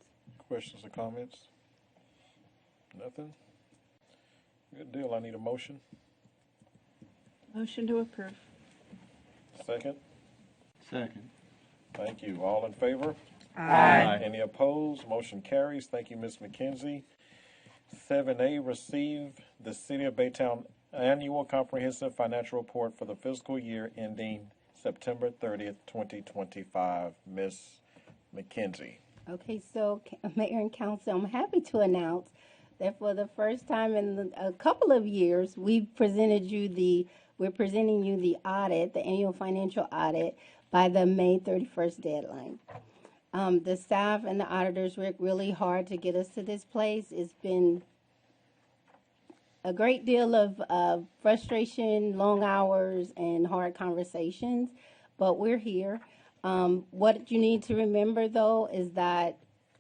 Questions or comments? Nothing? Good deal. I need a motion. Motion to approve. Second? Second. Thank you. All in favor? Aye. Any opposed? Motion carries. Thank you, Ms. McKenzie. 7A, receive the City of Baytown Annual Comprehensive Financial Report for the fiscal year ending September 30th, 2025. Ms. McKenzie. Okay, so Mayor and Council, I'm happy to announce that for the first time in a couple of years, we're presenting you the audit, the annual financial audit, by the May 31st deadline. The staff and the auditors worked really hard to get us to this place. It's been a great deal of frustration, long hours, and hard conversations, but we're here. What you need to remember, though, is that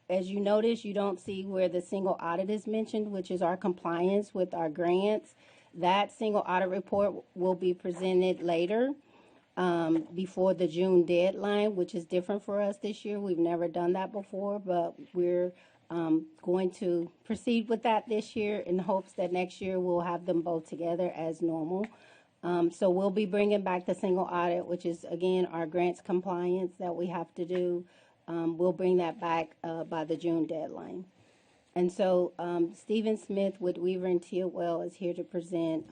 as you notice, you don't see where the single audit is mentioned, which is our compliance with our grants. That single audit report will be presented later before the June deadline, which is different for us this year. We've never done that before, but we're going to proceed with that this year in hopes that next year we'll have them both together as normal. So we'll be bringing back the single audit, which is, again, our grants compliance that we have to do. We'll bring that back by the June deadline. And so Stephen Smith with Weaver and Tealwell is here to present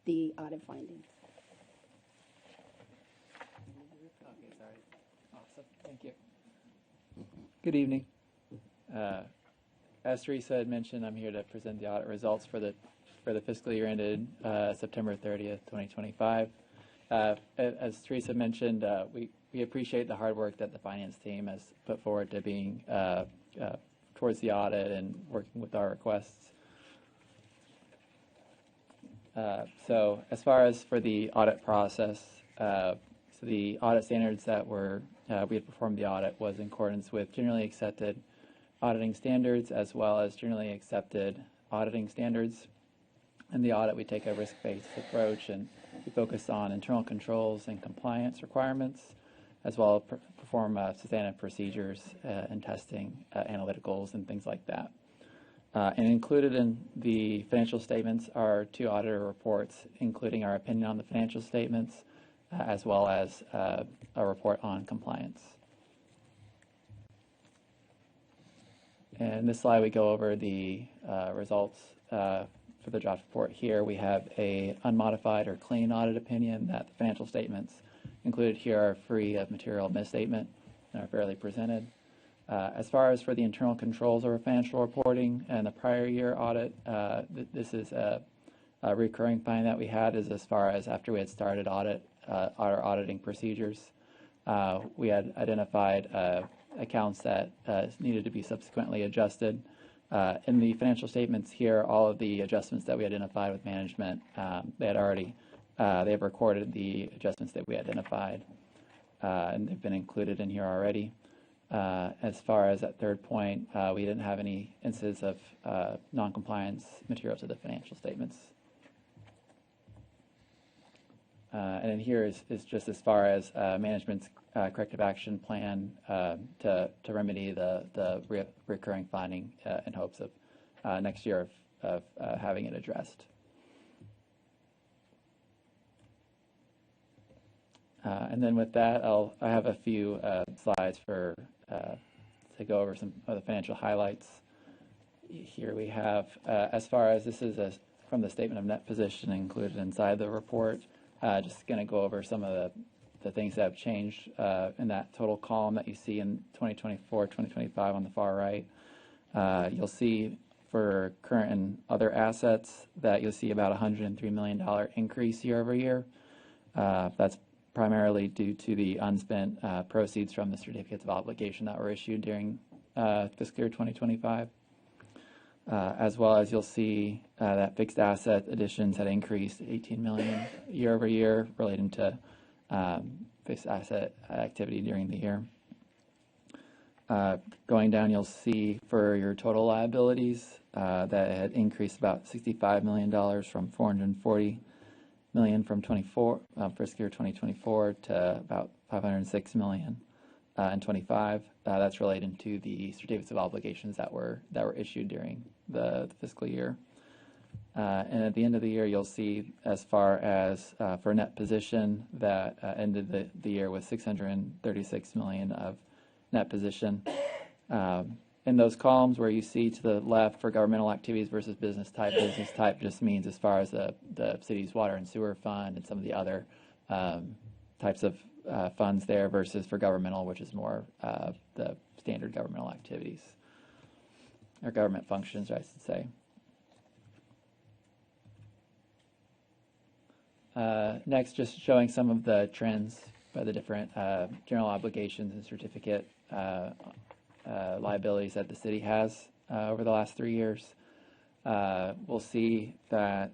the audit findings. Awesome. Thank you. Good evening. As Teresa had mentioned, I'm here to present the audit results for the fiscal year ended September 30th, 2025. As Teresa mentioned, we appreciate the hard work that the finance team has put forward to being towards the audit and working with our requests. So as far as for the audit process, so the audit standards that we had performed the audit was in accordance with generally accepted auditing standards as well as generally accepted auditing standards. In the audit, we take a risk-based approach and we focus on internal controls and compliance requirements, as well as perform substantive procedures and testing, analyticals, and things like that. And included in the financial statements are 2 auditor reports, including our opinion on the financial statements, as well as a report on compliance. And this slide, we go over the results for the draft report. Here we have a unmodified or clean audit opinion that the financial statements included here are free of material misstatement and are fairly presented. As far as for the internal controls of our financial reporting and the prior year audit, this is a recurring finding that we had is as far as after we had started our auditing procedures, we had identified accounts that needed to be subsequently adjusted. In the financial statements here, all of the adjustments that we identified with management, they have recorded the adjustments that we identified, and they've been included in here already. As far as that third point, we didn't have any instances of non-compliance material to the financial statements. And then here is just as far as management's corrective action plan to remedy the recurring finding in hopes of next year of having it addressed. And then with that, I have a few slides to go over some of the financial highlights. Here we have, as far as this is from the statement of net position included inside the report, just going to go over some of the things that have changed in that total column that you see in 2024, 2025 on the far right. You'll see for current and other assets that you'll see about $103 million increase year over year. That's primarily due to the unspent proceeds from the certificates of obligation that were issued during fiscal year 2025. As well as you'll see that fixed asset additions had increased $18 million year over year relating to fixed asset activity during the year. Going down, you'll see for your total liabilities that had increased about $65 million from $440 million from fiscal year 2024 to about $506 million in 25. That's related to the certificates of obligations that were issued during the fiscal year. And at the end of the year, you'll see as far as for net position that ended the year with $636 million of net position. In those columns where you see to the left for governmental activities versus business type just means as far as the city's water and sewer fund and some of the other types of funds there versus for governmental, which is more the standard governmental activities or government functions, I should say. Next, just showing some of the trends by the different general obligations and certificate liabilities that the city has over the last 3 years. we'll see that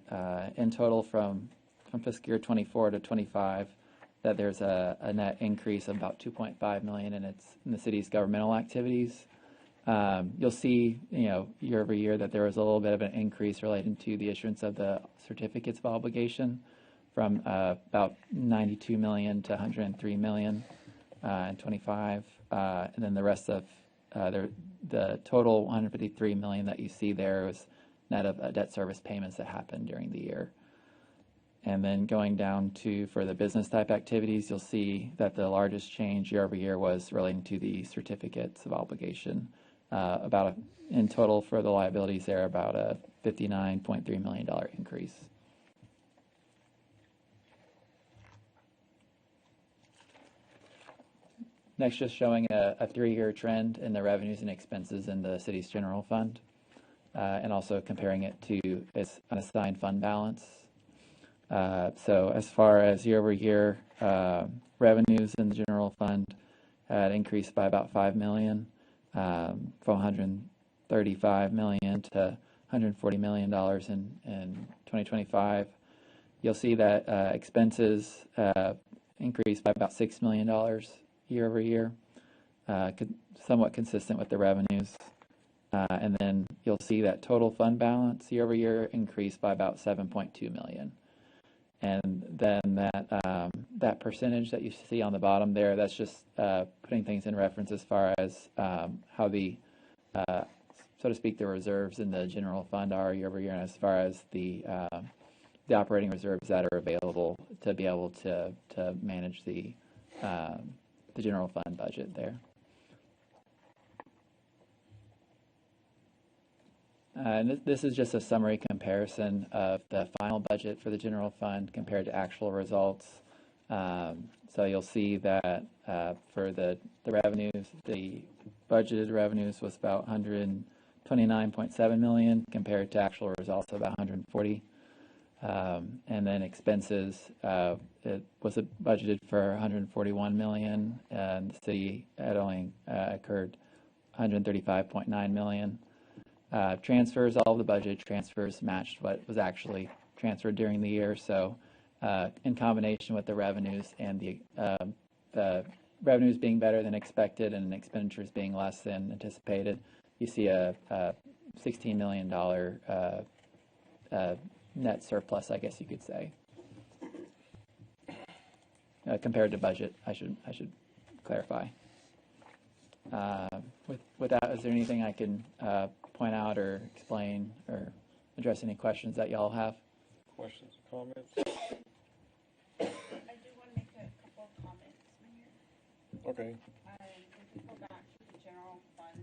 in total from fiscal year 24 to 25, that there's a net increase of about 2.5 million in the city's governmental activities. You'll see, year over year that there was a little bit of an increase relating to the issuance of the certificates of obligation from about 92 million to 103 million in 25, and then the rest of the total 153 million that you see there was net of debt service payments that happened during the year. And then going down to for the business type activities, you'll see that the largest change year over year was relating to the certificates of obligation. In total for the liabilities there, about a $59.3 million increase. Next, just showing a 3-year trend in the revenues and expenses in the city's general fund, and also comparing it to its unassigned fund balance. So as far as year over year, revenues in the general fund had increased by about $5 million, from 135 million to $140 million in 2025. You'll see that expenses increased by about $6 million year over year, somewhat consistent with the revenues. And then you'll see that total fund balance year over year increased by about 7.2 million. And then that percentage that you see on the bottom there, that's just putting things in reference as far as how the, so to speak, the reserves in the general fund are year over year, and as far as the operating reserves that are available to be able to manage the general fund budget there. And this is just a summary comparison of the final budget for the general fund compared to actual results. So you'll see that for the revenues, the budgeted revenues was about 129.7 million compared to actual results of about 140. And then expenses, it was budgeted for 141 million, and the city had only incurred 135.9 million. Transfers, all of the budget transfers matched what was actually transferred during the year. So in combination with the revenues and the revenues being better than expected and expenditures being less than anticipated, you see a $16 million net surplus, I guess you could say, compared to budget. I should clarify. With that, is there anything I can point out or explain or address any questions that y'all have? Questions, comments? I do want to make a couple of comments, Mayor. Okay. If we go back to the general fund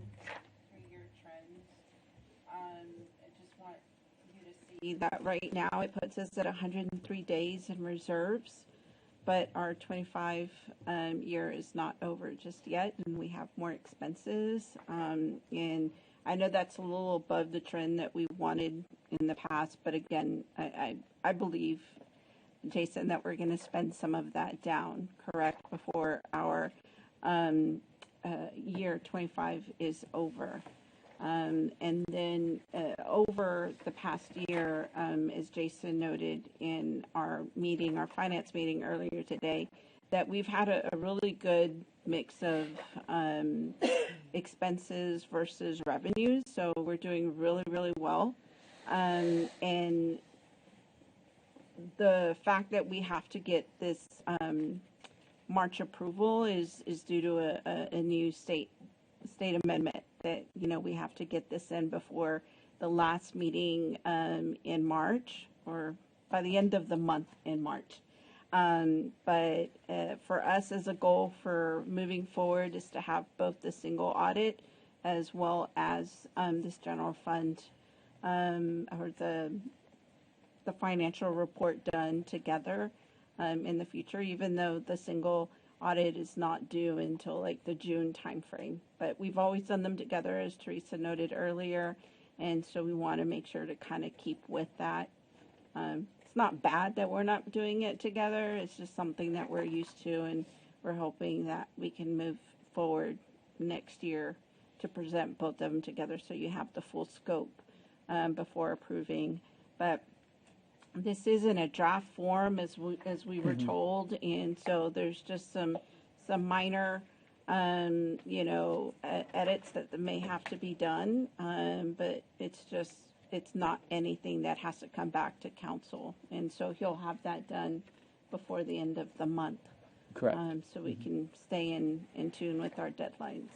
3-year trends, I just want you to see that right now it puts us at 103 days in reserves, but our 25 year is not over just yet, and we have more expenses. And I know that's a little above the trend that we wanted in the past, but again, I believe, Jason, that we're going to spend some of that down, correct, before our year 25 is over. And then over the past year, as Jason noted in our meeting, our finance meeting earlier today, that we've had a really good mix of expenses versus revenues. So we're doing really, really well. And the fact that we have to get this March approval is due to a new state amendment that, we have to get this in before the last meeting in March, or by the end of the month in March. But for us as a goal for moving forward is to have both the single audit as well as this general fund or the financial report done together in the future, even though the single audit is not due until like the June timeframe. But we've always done them together, as Teresa noted earlier, and so we want to make sure to kind of keep with that. It's not bad that we're not doing it together. It's just something that we're used to, and we're hoping that we can move forward next year to present both of them together so you have the full scope before approving. But this is in a draft form, as we were told, and so there's just some minor, edits that may have to be done. But it's not anything that has to come back to council, and so he'll have that done before the end of the month. Correct. So we can stay in tune with our deadlines.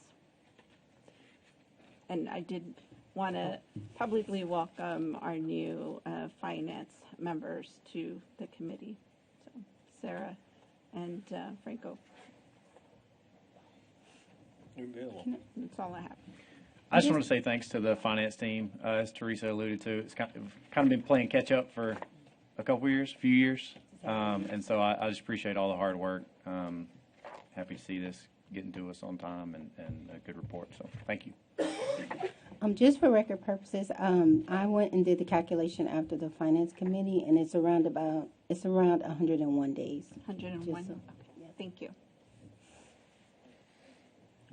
And I did want to publicly welcome our new finance members to the committee, so Sarah and Franco. That's all I have. I just want to say thanks to the finance team. As Teresa alluded to, it's kind of been playing catch up for a few years. And so I just appreciate all the hard work. Happy to see this getting to us on time and a good report. So thank you. Just for record purposes, I went and did the calculation after the finance committee, and it's around 101 days. 101. Okay. Yeah, thank you.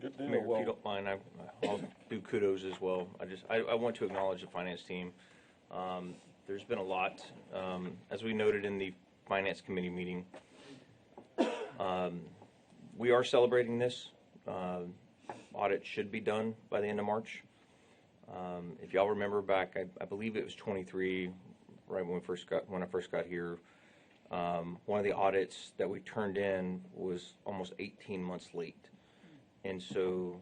Good deal. Mayor, if you don't mind, I'll do kudos as well. I want to acknowledge the finance team. There's been a lot, as we noted in the finance committee meeting. We are celebrating this. Audit should be done by the end of March. If y'all remember back, I believe it was 23, right when I first got here. One of the audits that we turned in was almost 18 months late. And so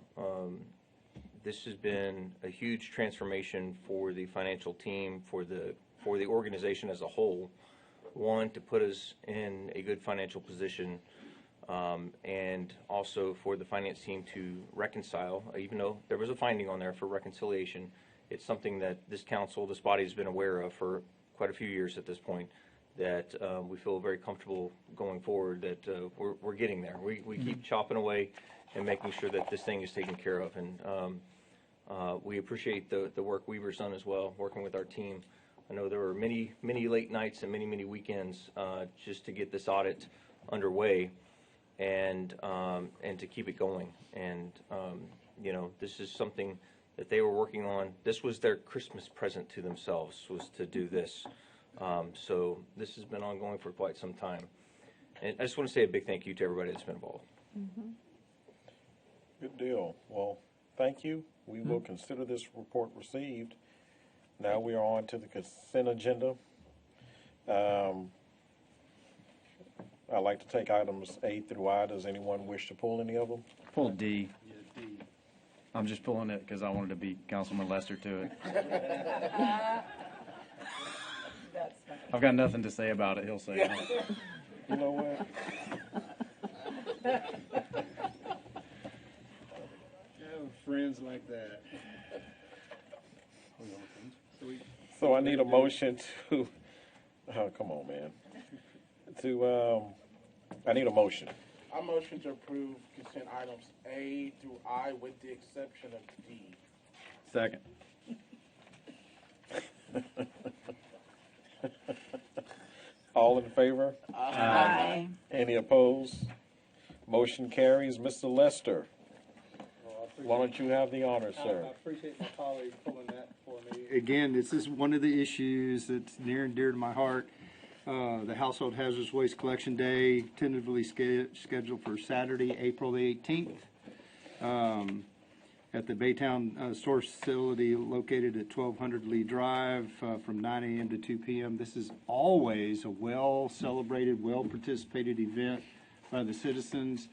this has been a huge transformation for the financial team, for the organization as a whole. One, to put us in a good financial position, and also for the finance team to reconcile, even though there was a finding on there for reconciliation. It's something that this council, this body, has been aware of for quite a few years at this point, that we feel very comfortable going forward that we're getting there. We keep chopping away and making sure that this thing is taken care of. And we appreciate the work Weaver's done as well, working with our team. I know there were many late nights and many weekends just to get this audit underway and to keep it going. And this is something that they were working on. This was their Christmas present to themselves, was to do this. So this has been ongoing for quite some time. And I just want to say a big thank you to everybody that's been involved. Mm-hmm. Good deal. Well, thank you. We will consider this report received. Now we are on to the consent agenda. I'd like to take items A through I. Does anyone wish to pull any of them? Pull D. I'm just pulling it because I wanted to beat Councilman Lester to it. I've got nothing to say about it, he'll say. You know what? Friends like that. So I need a motion to, oh, come on, man. I need a motion. I motion to approve consent items A through I with the exception of D. Second. All in favor? Aye. Any opposed? Motion carries. Mr. Lester, why don't you have the honor, sir? I appreciate my colleague pulling that for me. Again, this is one of the issues that's near and dear to my heart. The Household Hazardous Waste Collection Day, tentatively scheduled for Saturday, April the 18th, at the Baytown Source Facility located at 1200 Lee Drive from 9 a.m. to 2 p.m. This is always a well-celebrated, well-participated event by the citizens.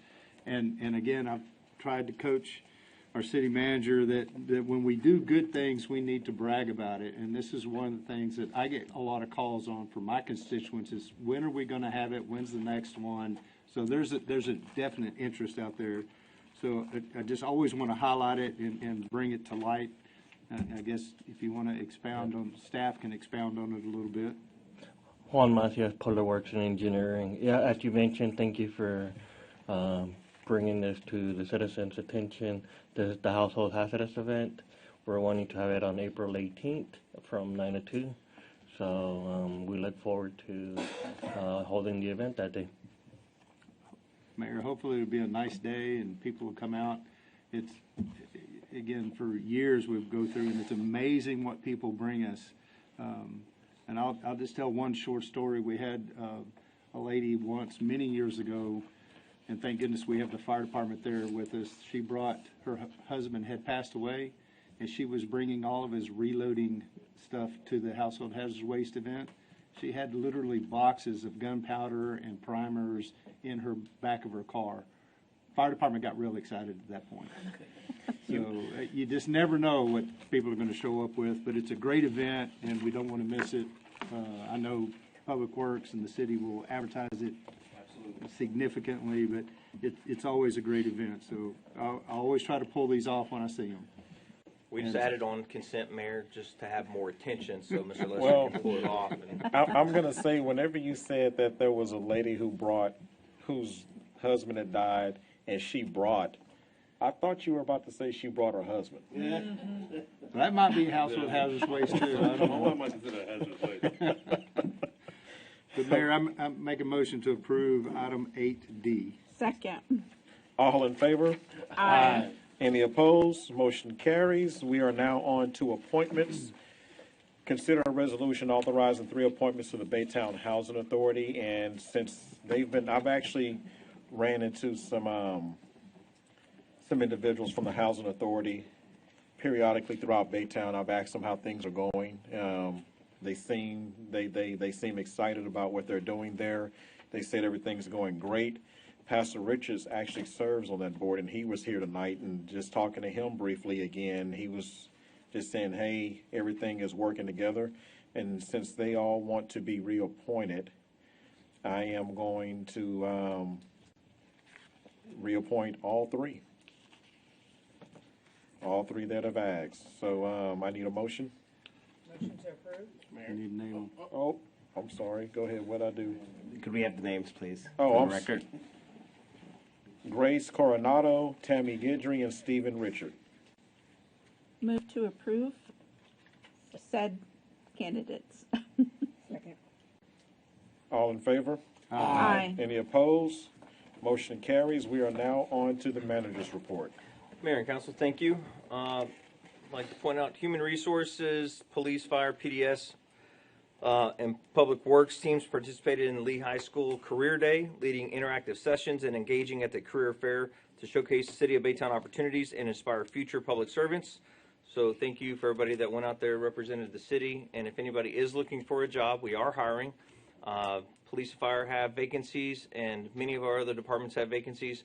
And again, I've tried to coach our city manager that when we do good things, we need to brag about it. And this is one of the things that I get a lot of calls on from my constituents is, when are we going to have it? When's the next one? So there's a definite interest out there. So I just always want to highlight it and bring it to light. I guess if you want to expound on, staff can expound on it a little bit. Juan Macias, Public Works and Engineering. Yeah, as you mentioned, thank you for bringing this to the citizens' attention. This is the Household Hazardous event. We're wanting to have it on April 18th from 9 to 2. So we look forward to holding the event that day. Mayor, hopefully it'll be a nice day and people will come out. It's again, for years we'll go through, and it's amazing what people bring us. And I'll just tell one short story. We had a lady once, many years ago, and thank goodness we have the fire department there with us. She brought, her husband had passed away, and she was bringing all of his reloading stuff to the household hazardous waste event. She had literally boxes of gunpowder and primers in her back of her car. Fire department got real excited at that point. So you just never know what people are going to show up with, but it's a great event, and we don't want to miss it. I know Public Works and the city will advertise it significantly, but it's always a great event. So I always try to pull these off when I see them. We just added on consent, Mayor, just to have more attention, so Mr. Lester Well, can pull it off. I'm going to say, whenever you said that there was a lady whose husband had died, and she brought, I thought you were about to say she brought her husband. Yeah. That might be household hazardous waste too. I don't know. But Mayor, I make a motion to approve item 8D. Second. All in favor? Aye. Any opposed? Motion carries. We are now on to appointments. Consider a resolution authorizing 3 appointments to the Baytown Housing Authority, and since I've actually ran into some individuals from the Housing Authority periodically throughout Baytown. I've asked them how things are going. They seem excited about what they're doing there. They said everything's going great. Pastor Richards actually serves on that board, and he was here tonight, and just talking to him briefly again, he was just saying, hey, everything is working together. And since they all want to be reappointed, I am going to reappoint all three that have asked. So I need a motion. Motion to approve? You need to name them. Oh, I'm sorry. Go ahead. What'd I do? Could we have the names, please? Oh, for I'm the record. Grace Coronado, Tammy Guidry, and Stephen Richard. Move to approve said candidates. Second. All in favor? Aye. Any opposed? Motion carries. We are now on to the manager's report. Mayor and Council, thank you. I'd like to point out Human Resources, Police, Fire, PDS, and Public Works teams participated in the Lee High School Career Day, leading interactive sessions and engaging at the career fair to showcase the City of Baytown opportunities and inspire future public servants. So thank you for everybody that went out there, represented the city. And if anybody is looking for a job, we are hiring. Police and Fire have vacancies, and many of our other departments have vacancies.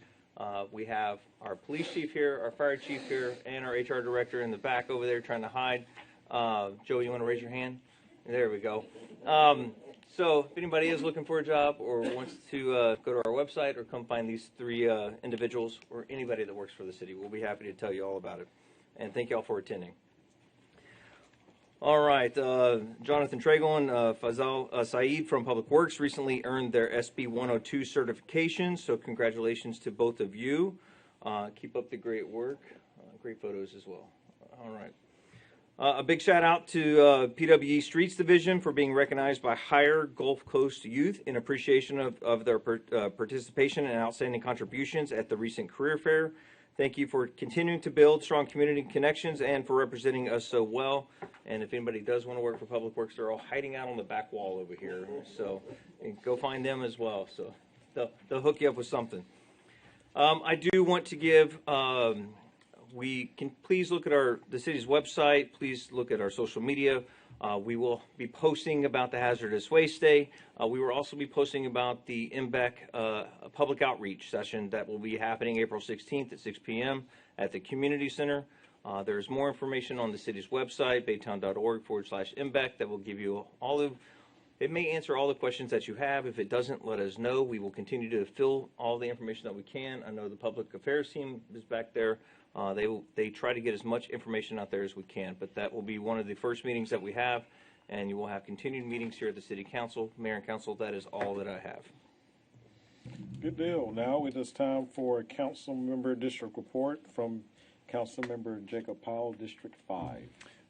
We have our police chief here, our fire chief here, and our HR director in the back over there trying to hide. Joe, you want to raise your hand? There we go. So if anybody is looking for a job or wants to go to our website or come find these 3 individuals or anybody that works for the city, we'll be happy to tell you all about it. And thank you all for attending. All right, Jonathan Tragle and Fazal Saeed from Public Works recently earned their SB 102 certification, so congratulations to both of you. Keep up the great work. Great photos as well. All right. A big shout out to PWE Streets Division for being recognized by Higher Gulf Coast Youth in appreciation of their participation and outstanding contributions at the recent career fair. Thank you for continuing to build strong community connections and for representing us so well. And if anybody does want to work for Public Works, they're all hiding out on the back wall over here. So go find them as well. So they'll hook you up with something. I do want to give, we can please look at the city's website. Please look at our social media. We will be posting about the Hazardous Waste Day. We will also be posting about the MBEC public outreach session that will be happening April 16th at 6 p.m. at the Community Center. There's more information on the city's website, baytown.org/MBEC, that will give you it may answer all the questions that you have. If it doesn't, let us know. We will continue to fill all the information that we can. I know the public affairs team is back there. They try to get as much information out there as we can, but that will be one of the first meetings that we have, and you will have continued meetings here at the City Council. Mayor and Council, that is all that I have. Good deal. Now it is time for a council member district report from Council Member Jacob Powell, District 5.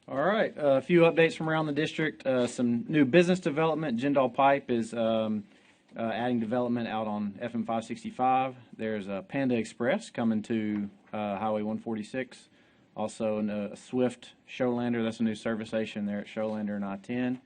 All right, a few updates from around the district. Some new business development. Jindal Pipe is adding development out on FM 565. There's a Panda Express coming to Highway 146 Also, a Swift Showlander, that's a new service station there at Showlander and I-10.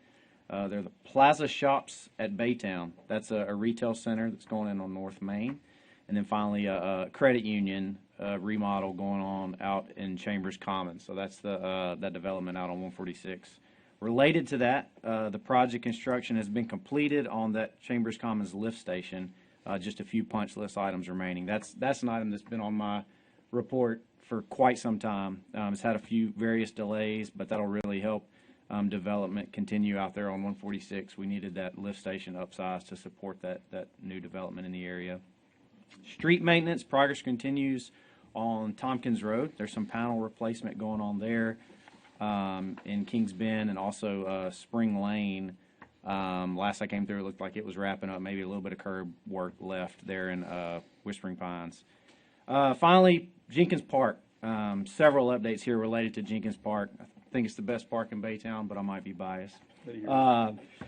They're the Plaza Shops at Baytown. That's a retail center that's going in on North Main. And then finally, a credit union remodel going on out in Chambers Commons. So that's that development out on 146. Related to that, the project construction has been completed on that Chambers Commons lift station. Just a few punch list items remaining. That's an item that's been on my report for quite some time. It's had a few various delays, but that'll really help development continue out there on 146. We needed that lift station upsized to support that new development in the area. Street maintenance progress continues on Tompkins Road. There's some panel replacement going on there in Kings Bend, and also Spring Lane. Last I came through, it looked like it was wrapping up. Maybe a little bit of curb work left there in Whispering Pines. Finally, Jenkins Park. Several updates here related to Jenkins Park. I think it's the best park in Baytown, but I might be biased.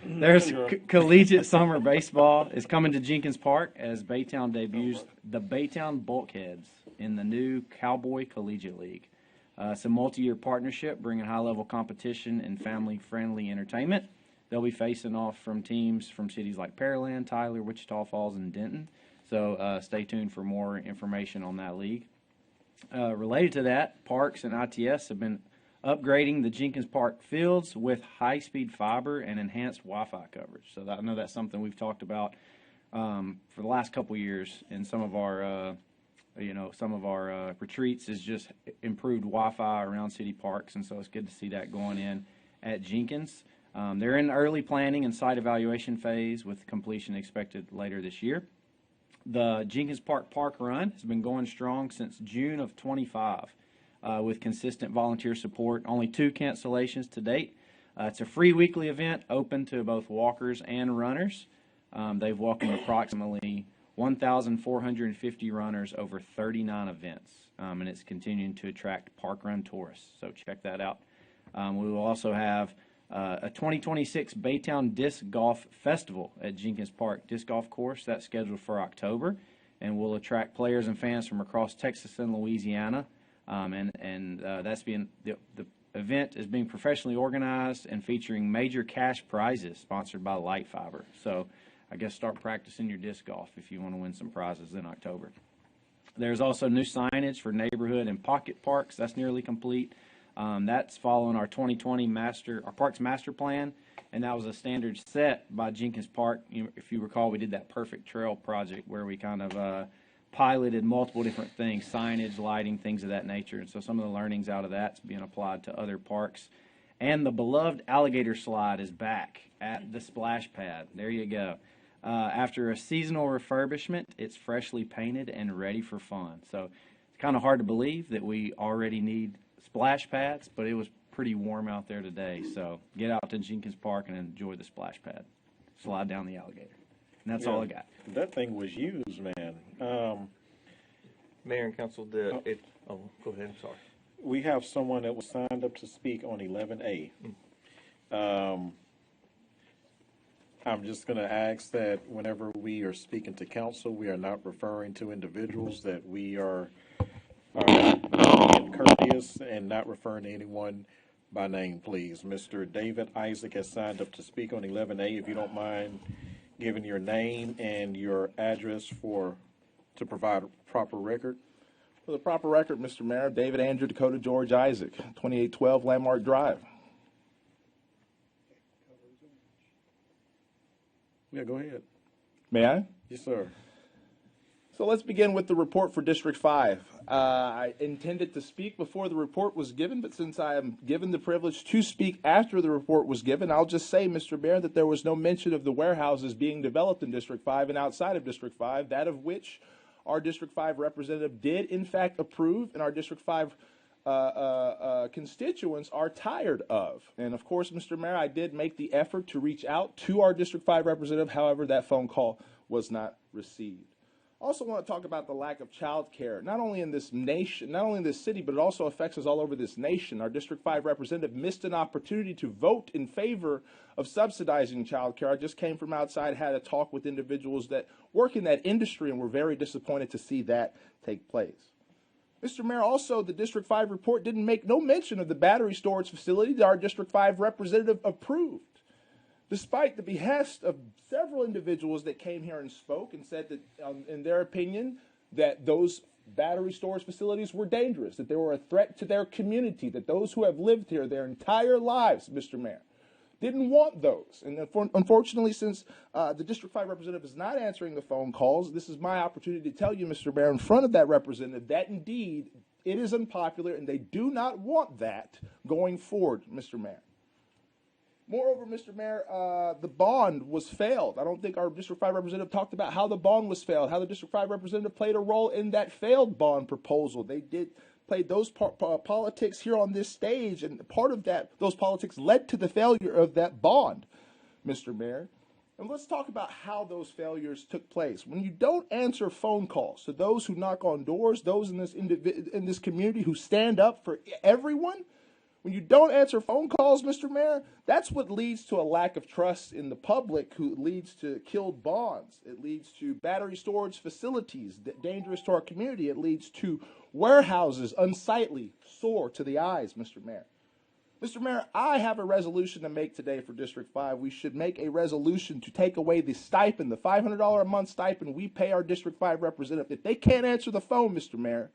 There's collegiate summer baseball is coming to Jenkins Park as Baytown debuts the Baytown Bulkheads in the new Cowboy Collegiate League. It's a multi-year partnership bringing high-level competition and family-friendly entertainment. They'll be facing off from teams from cities like Pearland, Tyler, Wichita Falls, and Denton. So stay tuned for more information on that league. Related to that, Parks and ITS have been upgrading the Jenkins Park fields with high-speed fiber and enhanced Wi-Fi coverage. So I know that's something we've talked about for the last couple years in some of our retreats is just improved Wi-Fi around city parks, and so it's good to see that going in at Jenkins. They're in early planning and site evaluation phase with completion expected later this year. The Jenkins Park Park Run has been going strong since June of 25 with consistent volunteer support. Only 2 cancellations to date. It's a free weekly event open to both walkers and runners. They've welcomed approximately 1,450 runners over 39 events, and it's continuing to attract park run tourists. So check that out. We will also have a 2026 Baytown Disc Golf Festival at Jenkins Park Disc Golf Course. That's scheduled for October, and will attract players and fans from across Texas and Louisiana. That's being the event is being professionally organized and featuring major cash prizes sponsored by Light Fiber. So I guess start practicing your disc golf if you want to win some prizes in October. There's also new signage for neighborhood and pocket parks. That's nearly complete. That's following our 2020 Parks Master Plan, and that was a standard set by Jenkins Park. If you recall, we did that Perfect Trail project where we kind of piloted multiple different things, signage, lighting, things of that nature. And so some of the learnings out of that's being applied to other parks. And the beloved alligator slide is back at the splash pad. There you go. After a seasonal refurbishment, it's freshly painted and ready for fun. So it's kind of hard to believe that we already need splash pads, but it was pretty warm out there today. So get out to Jenkins Park and enjoy the splash pad. Slide down the alligator. And that's all I got. That thing was used, man. Mayor and Council, go ahead, I'm sorry. We have someone that was signed up to speak on 11A. I'm just going to ask that whenever we are speaking to council, we are not referring to individuals, that we are being courteous and not referring to anyone by name, please. Mr. David Isaac has signed up to speak on 11A. If you don't mind giving your name and your address to provide a proper record. For the proper record, Mr. Mayor, David Andrew Dakota George Isaac, 2812 Landmark Drive. Yeah, go ahead. May I? Yes, sir. So let's begin with the report for District 5. I intended to speak before the report was given, but since I am given the privilege to speak after the report was given, I'll just say, Mr. Mayor, that there was no mention of the warehouses being developed in District 5 and outside of District 5, that of which our District 5 representative did, in fact, approve, and our District 5 constituents are tired of. And, of course, Mr. Mayor, I did make the effort to reach out to our District 5 representative. However, that phone call was not received. I also want to talk about the lack of child care, not only in this nation, not only in this city, but it also affects us all over this nation. Our District 5 representative missed an opportunity to vote in favor of subsidizing child care. I just came from outside, had a talk with individuals that work in that industry, and were very disappointed to see that take place. Mr. Mayor, also, the District 5 report didn't make no mention of the battery storage facility that our District 5 representative approved, despite the behest of several individuals that came here and spoke and said that, in their opinion, that those battery storage facilities were dangerous, that they were a threat to their community, that those who have lived here their entire lives, Mr. Mayor, didn't want those. And unfortunately, since the District 5 representative is not answering the phone calls, this is my opportunity to tell you, Mr. Mayor, in front of that representative, that indeed it is unpopular and they do not want that going forward, Mr. Mayor. Moreover, Mr. Mayor, the bond was failed. I don't think our District 5 representative talked about how the bond was failed, how the District 5 representative played a role in that failed bond proposal. They played those politics here on this stage, and part of that, those politics led to the failure of that bond, Mr. Mayor. And let's talk about how those failures took place. When you don't answer phone calls to those who knock on doors, those in this community who stand up for everyone, when you don't answer phone calls, Mr. Mayor, that's what leads to a lack of trust in the public, who leads to killed bonds. It leads to battery storage facilities dangerous to our community. It leads to warehouses unsightly, sore to the eyes, Mr. Mayor. Mr. Mayor, I have a resolution to make today for District 5. We should make a resolution to take away the stipend, the $500 a month stipend we pay our District 5 representative. If they can't answer the phone, Mr. Mayor,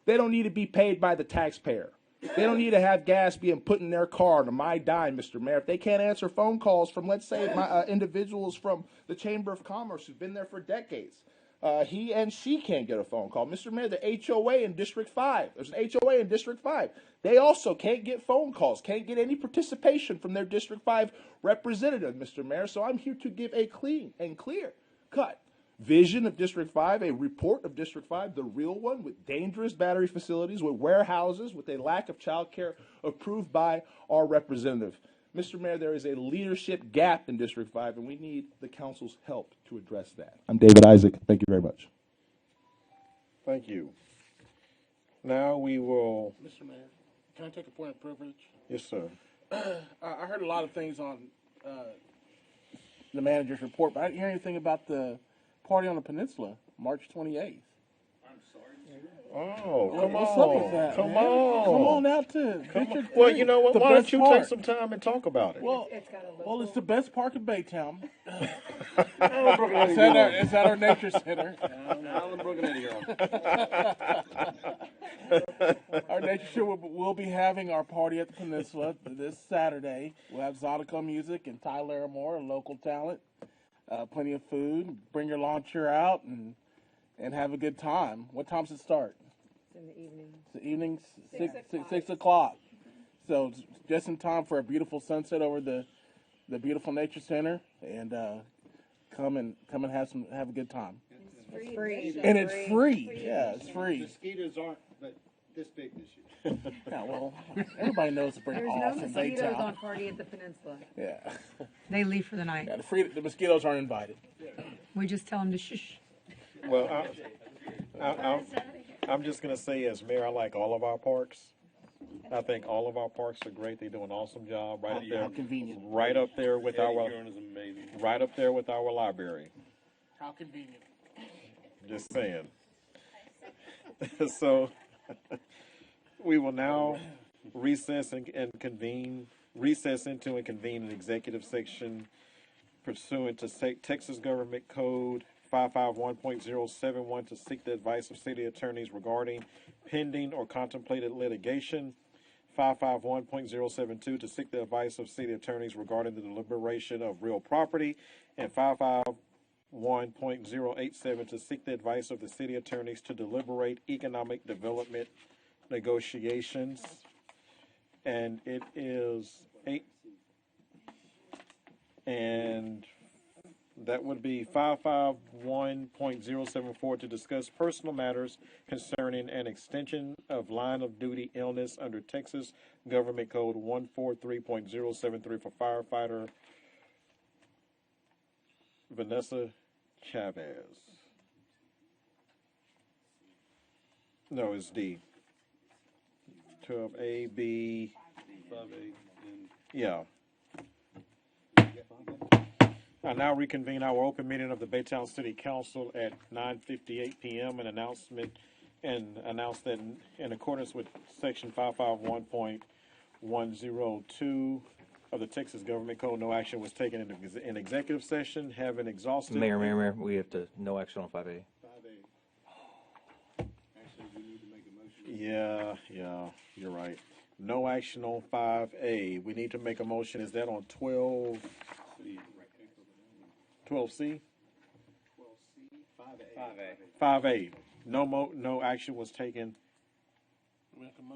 they don't need to be paid by the taxpayer. They don't need to have gas being put in their car on my dime, Mr. Mayor. If they can't answer phone calls from, let's say, individuals from the Chamber of Commerce who've been there for decades, he and she can't get a phone call. Mr. Mayor, the HOA in District 5, there's an HOA in District 5. They also can't get phone calls, can't get any participation from their District 5 representative, Mr. Mayor. So I'm here to give a clean and clear cut vision of District 5, a report of District 5, the real one, with dangerous battery facilities, with warehouses, with a lack of child care approved by our representative. Mr. Mayor, there is a leadership gap in District 5, and we need the council's help to address that. I'm David Isaac. Thank you very much. Thank you. Now we will... Mr. Mayor, can I take a point of privilege? Yes, sir. I heard a lot of things on the manager's report, but I didn't hear anything about the party on the peninsula, March 28th. Oh, come What's on. up with that, Come man? on. Come on out to District Well, 3, you know what? the Why don't best you park. take some time and talk about it? Well, it's the best park in Baytown. It's at our nature center. Our nature center will be having our party at the peninsula this Saturday. We'll have Zydeco Music and Ty Larimore, a local talent. Plenty of food. Bring your lawn chair out and have a good time. What time does it start? In the evening. The evening, 6 o'clock. So it's just in time for a beautiful sunset over the beautiful nature center, and come and have a good time. It's free. And it's free. Yeah, it's free. Mosquitoes aren't, but this big this year. Yeah, well, everybody knows to bring There's off no in mosquitoes Baytown. on party at the peninsula. Yeah. They leave for the night. Yeah, the mosquitoes aren't invited. We just tell them to shush. Well, I'm just going to say, as mayor, I like all of our parks. I think all of our parks are great. They do an awesome job right up there. How convenient. Right up there with our, is amazing. right up there with our library. How convenient. Just saying. So we will now recess and convene, recess into and convene an executive section pursuant to Texas Government Code 551.071 to seek the advice of city attorneys regarding pending or contemplated litigation. 551.072 to seek the advice of city attorneys regarding the deliberation of real property, and 551.087 to seek the advice of the city attorneys to deliberate economic development negotiations. And it is 8, and that would be 551.074 to discuss personal matters concerning an extension of line of duty illness under Texas Government Code 143.073 for firefighter Vanessa Chavez. No, it's D. 12A, B. 5A, Yeah. I now reconvene our open meeting of the Baytown City Council at 9:58 p.m. An announcement and announce that in accordance with section 551.102 of the Texas Government Code, no action was taken in executive session, having exhausted. Mayor, we have to, no action on 5A. Actually, we need to make a motion. Yeah, you're right. No action on 5A. We need to make a motion. Is that on 12? 12C? 5A. No action was taken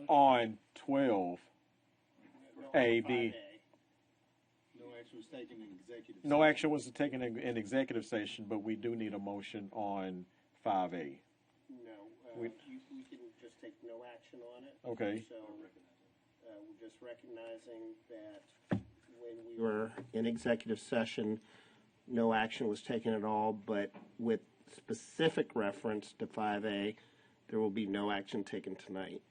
on 12A. No action was taken in executive. No action was taken in executive session, but we do need a motion on 5A. No, We- we can just take no action on it. Okay. So, we're just recognizing that when we were in executive session, no action was taken at all, but with specific reference to 5A, there will be no action taken tonight.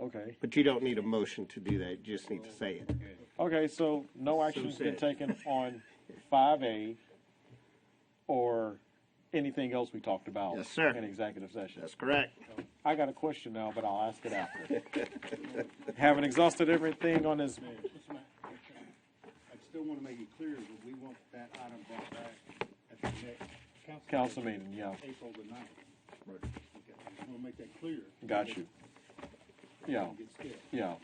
Okay. But you don't need a motion to do that, you just need to say it. Okay, so no action's been said. taken on 5A or anything else we talked about Yes, sir. in executive session. That's correct. I got a question now, but I'll ask it after. Haven't exhausted everything on this. I still want to make it clear that we want that item brought back at the next Council meeting, yeah. April the 9th. Right. Okay, I just want to make that clear. Got you. Yeah, Don't get scared. yeah.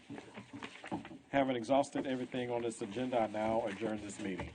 Having exhausted everything on this agenda, I now adjourn this meeting.